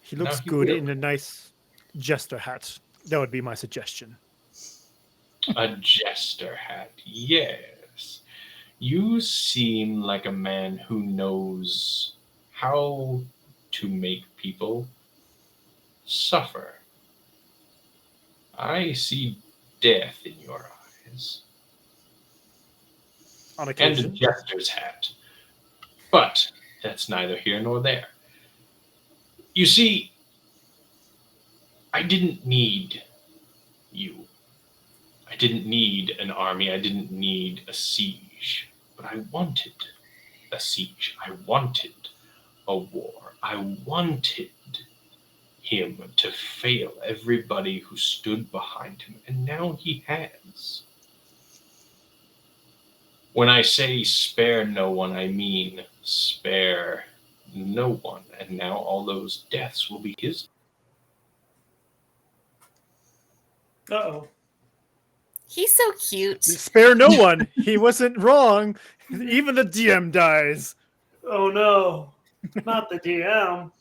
He looks Now he good will. in a nice jester hat. That would be my suggestion. A jester hat, yes. You seem like a man who knows how to make people suffer. I see death in your eyes. On And a occasion. jester's hat. But that's neither here nor there. You see, I didn't need you. I didn't need an army. I didn't need a siege. But I wanted a siege. I wanted a war. I wanted him to fail everybody who stood behind him. And now he has. When I say spare no one, I mean spare no one. And now all those deaths will be his. Uh-oh. He's so cute. Spare no one. He wasn't wrong. Even the DM dies. Oh no. Not the DM.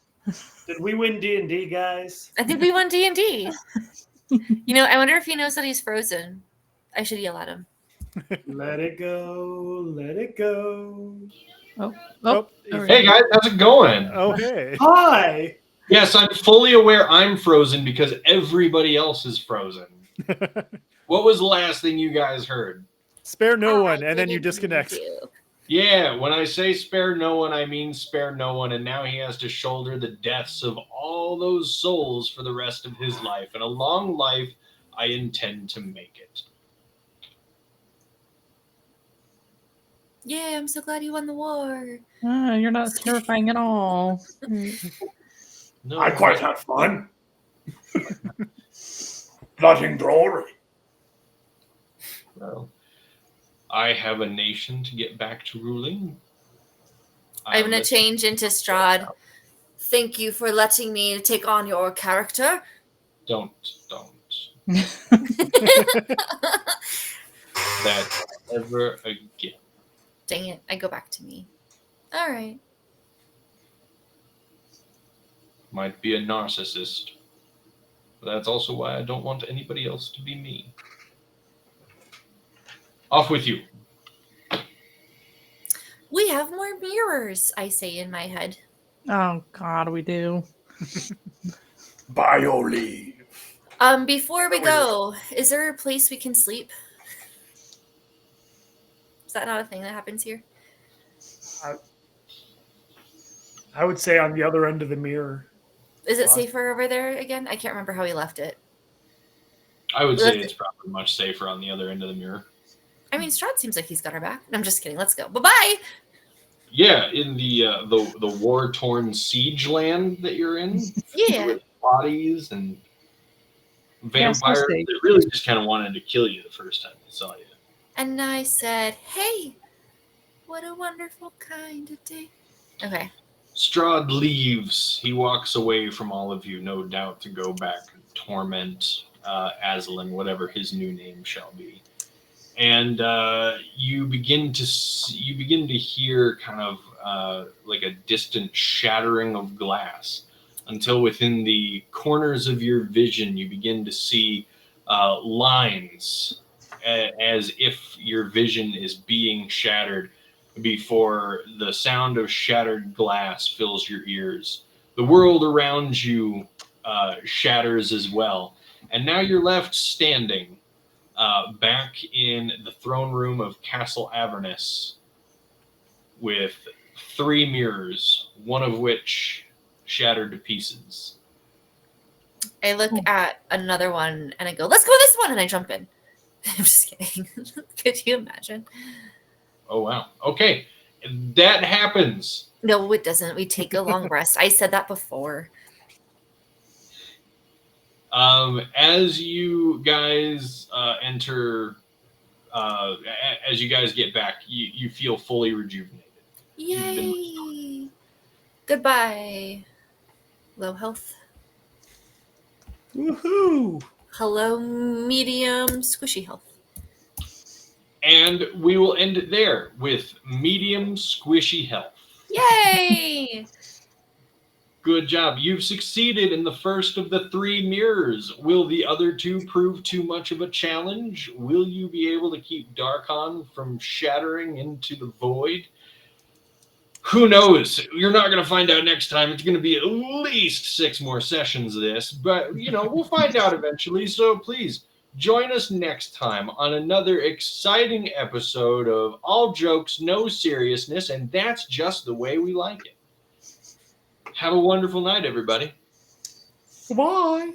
Did we win D&D, guys? I think we won D&D. You know, I wonder if he knows that he's frozen. I should yell at him. Let it go. Let it go. Oh, there we Hey go. guys, how's it going? Oh, hey. Hi. Yes, I'm fully aware I'm frozen because everybody else is frozen. What was the last thing you guys heard? Spare no I one, and then you didn't disconnect. mean to. Yeah, when I say spare no one, I mean spare no one, and now he has to shoulder the deaths of all those souls for the rest of his life. And a long life, I intend to make it. Yeah, I'm so glad you won the war. You're not terrifying at all. No, I quite had fun. Blood and glory. Well, I have a nation to get back to ruling. I'm going to Let's- change into Strahd. Thank you for letting me take on your character. Don't. That ever again. Dang it, I go back to me. All right. Might be a narcissist. But that's also why I don't want anybody else to be me. Off with you. We have more mirrors, I say in my head. Oh God, we do. By your leave. Before we go, is there a place we can sleep? Is that not a thing that happens here? I would say on the other end of the mirror. Is it safer over there again? I can't remember how we left it. I would say it's probably much safer on the other end of the mirror. I mean, Strahd seems like he's got our back. I'm just kidding. Let's go. Bye-bye. Yeah, in the war-torn siege land that you're in, Yeah. with bodies and vampires safe. that really just kind of wanted to kill you the first time they saw you. And I said, hey, what a wonderful kind of day. Okay. Strahd leaves. He walks away from all of you, no doubt, to go back and torment Aslan, whatever his new name shall be. And you begin to hear kind of like a distant shattering of glass, until within the corners of your vision you begin to see lines as if your vision is being shattered before the sound of shattered glass fills your ears. The world around you shatters as well. And now you're left standing back in the throne room of Castle Avernus with 3 mirrors, one of which shattered to pieces. I look at another one and I go, let's go this one. And I jump in. I'm just kidding. Could you imagine? Oh, wow. Okay. That happens. No, it doesn't. We take a long rest. I said that before. As you guys enter, as you guys get back, you feel fully rejuvenated. Yay. Goodbye. Low health. Woohoo! Hello, medium, squishy health. And we will end it there with medium squishy health. Yay! Good job. You've succeeded in the first of the 3 mirrors. Will the other 2 prove too much of a challenge? Will you be able to keep Darkon from shattering into the void? Who knows? You're not going to find out next time. It's going to be at least 6 more sessions of this, but, we'll find out eventually. So please join us next time on another exciting episode of All Jokes, No Seriousness, and that's just the way we like it. Have a wonderful night, everybody. Bye.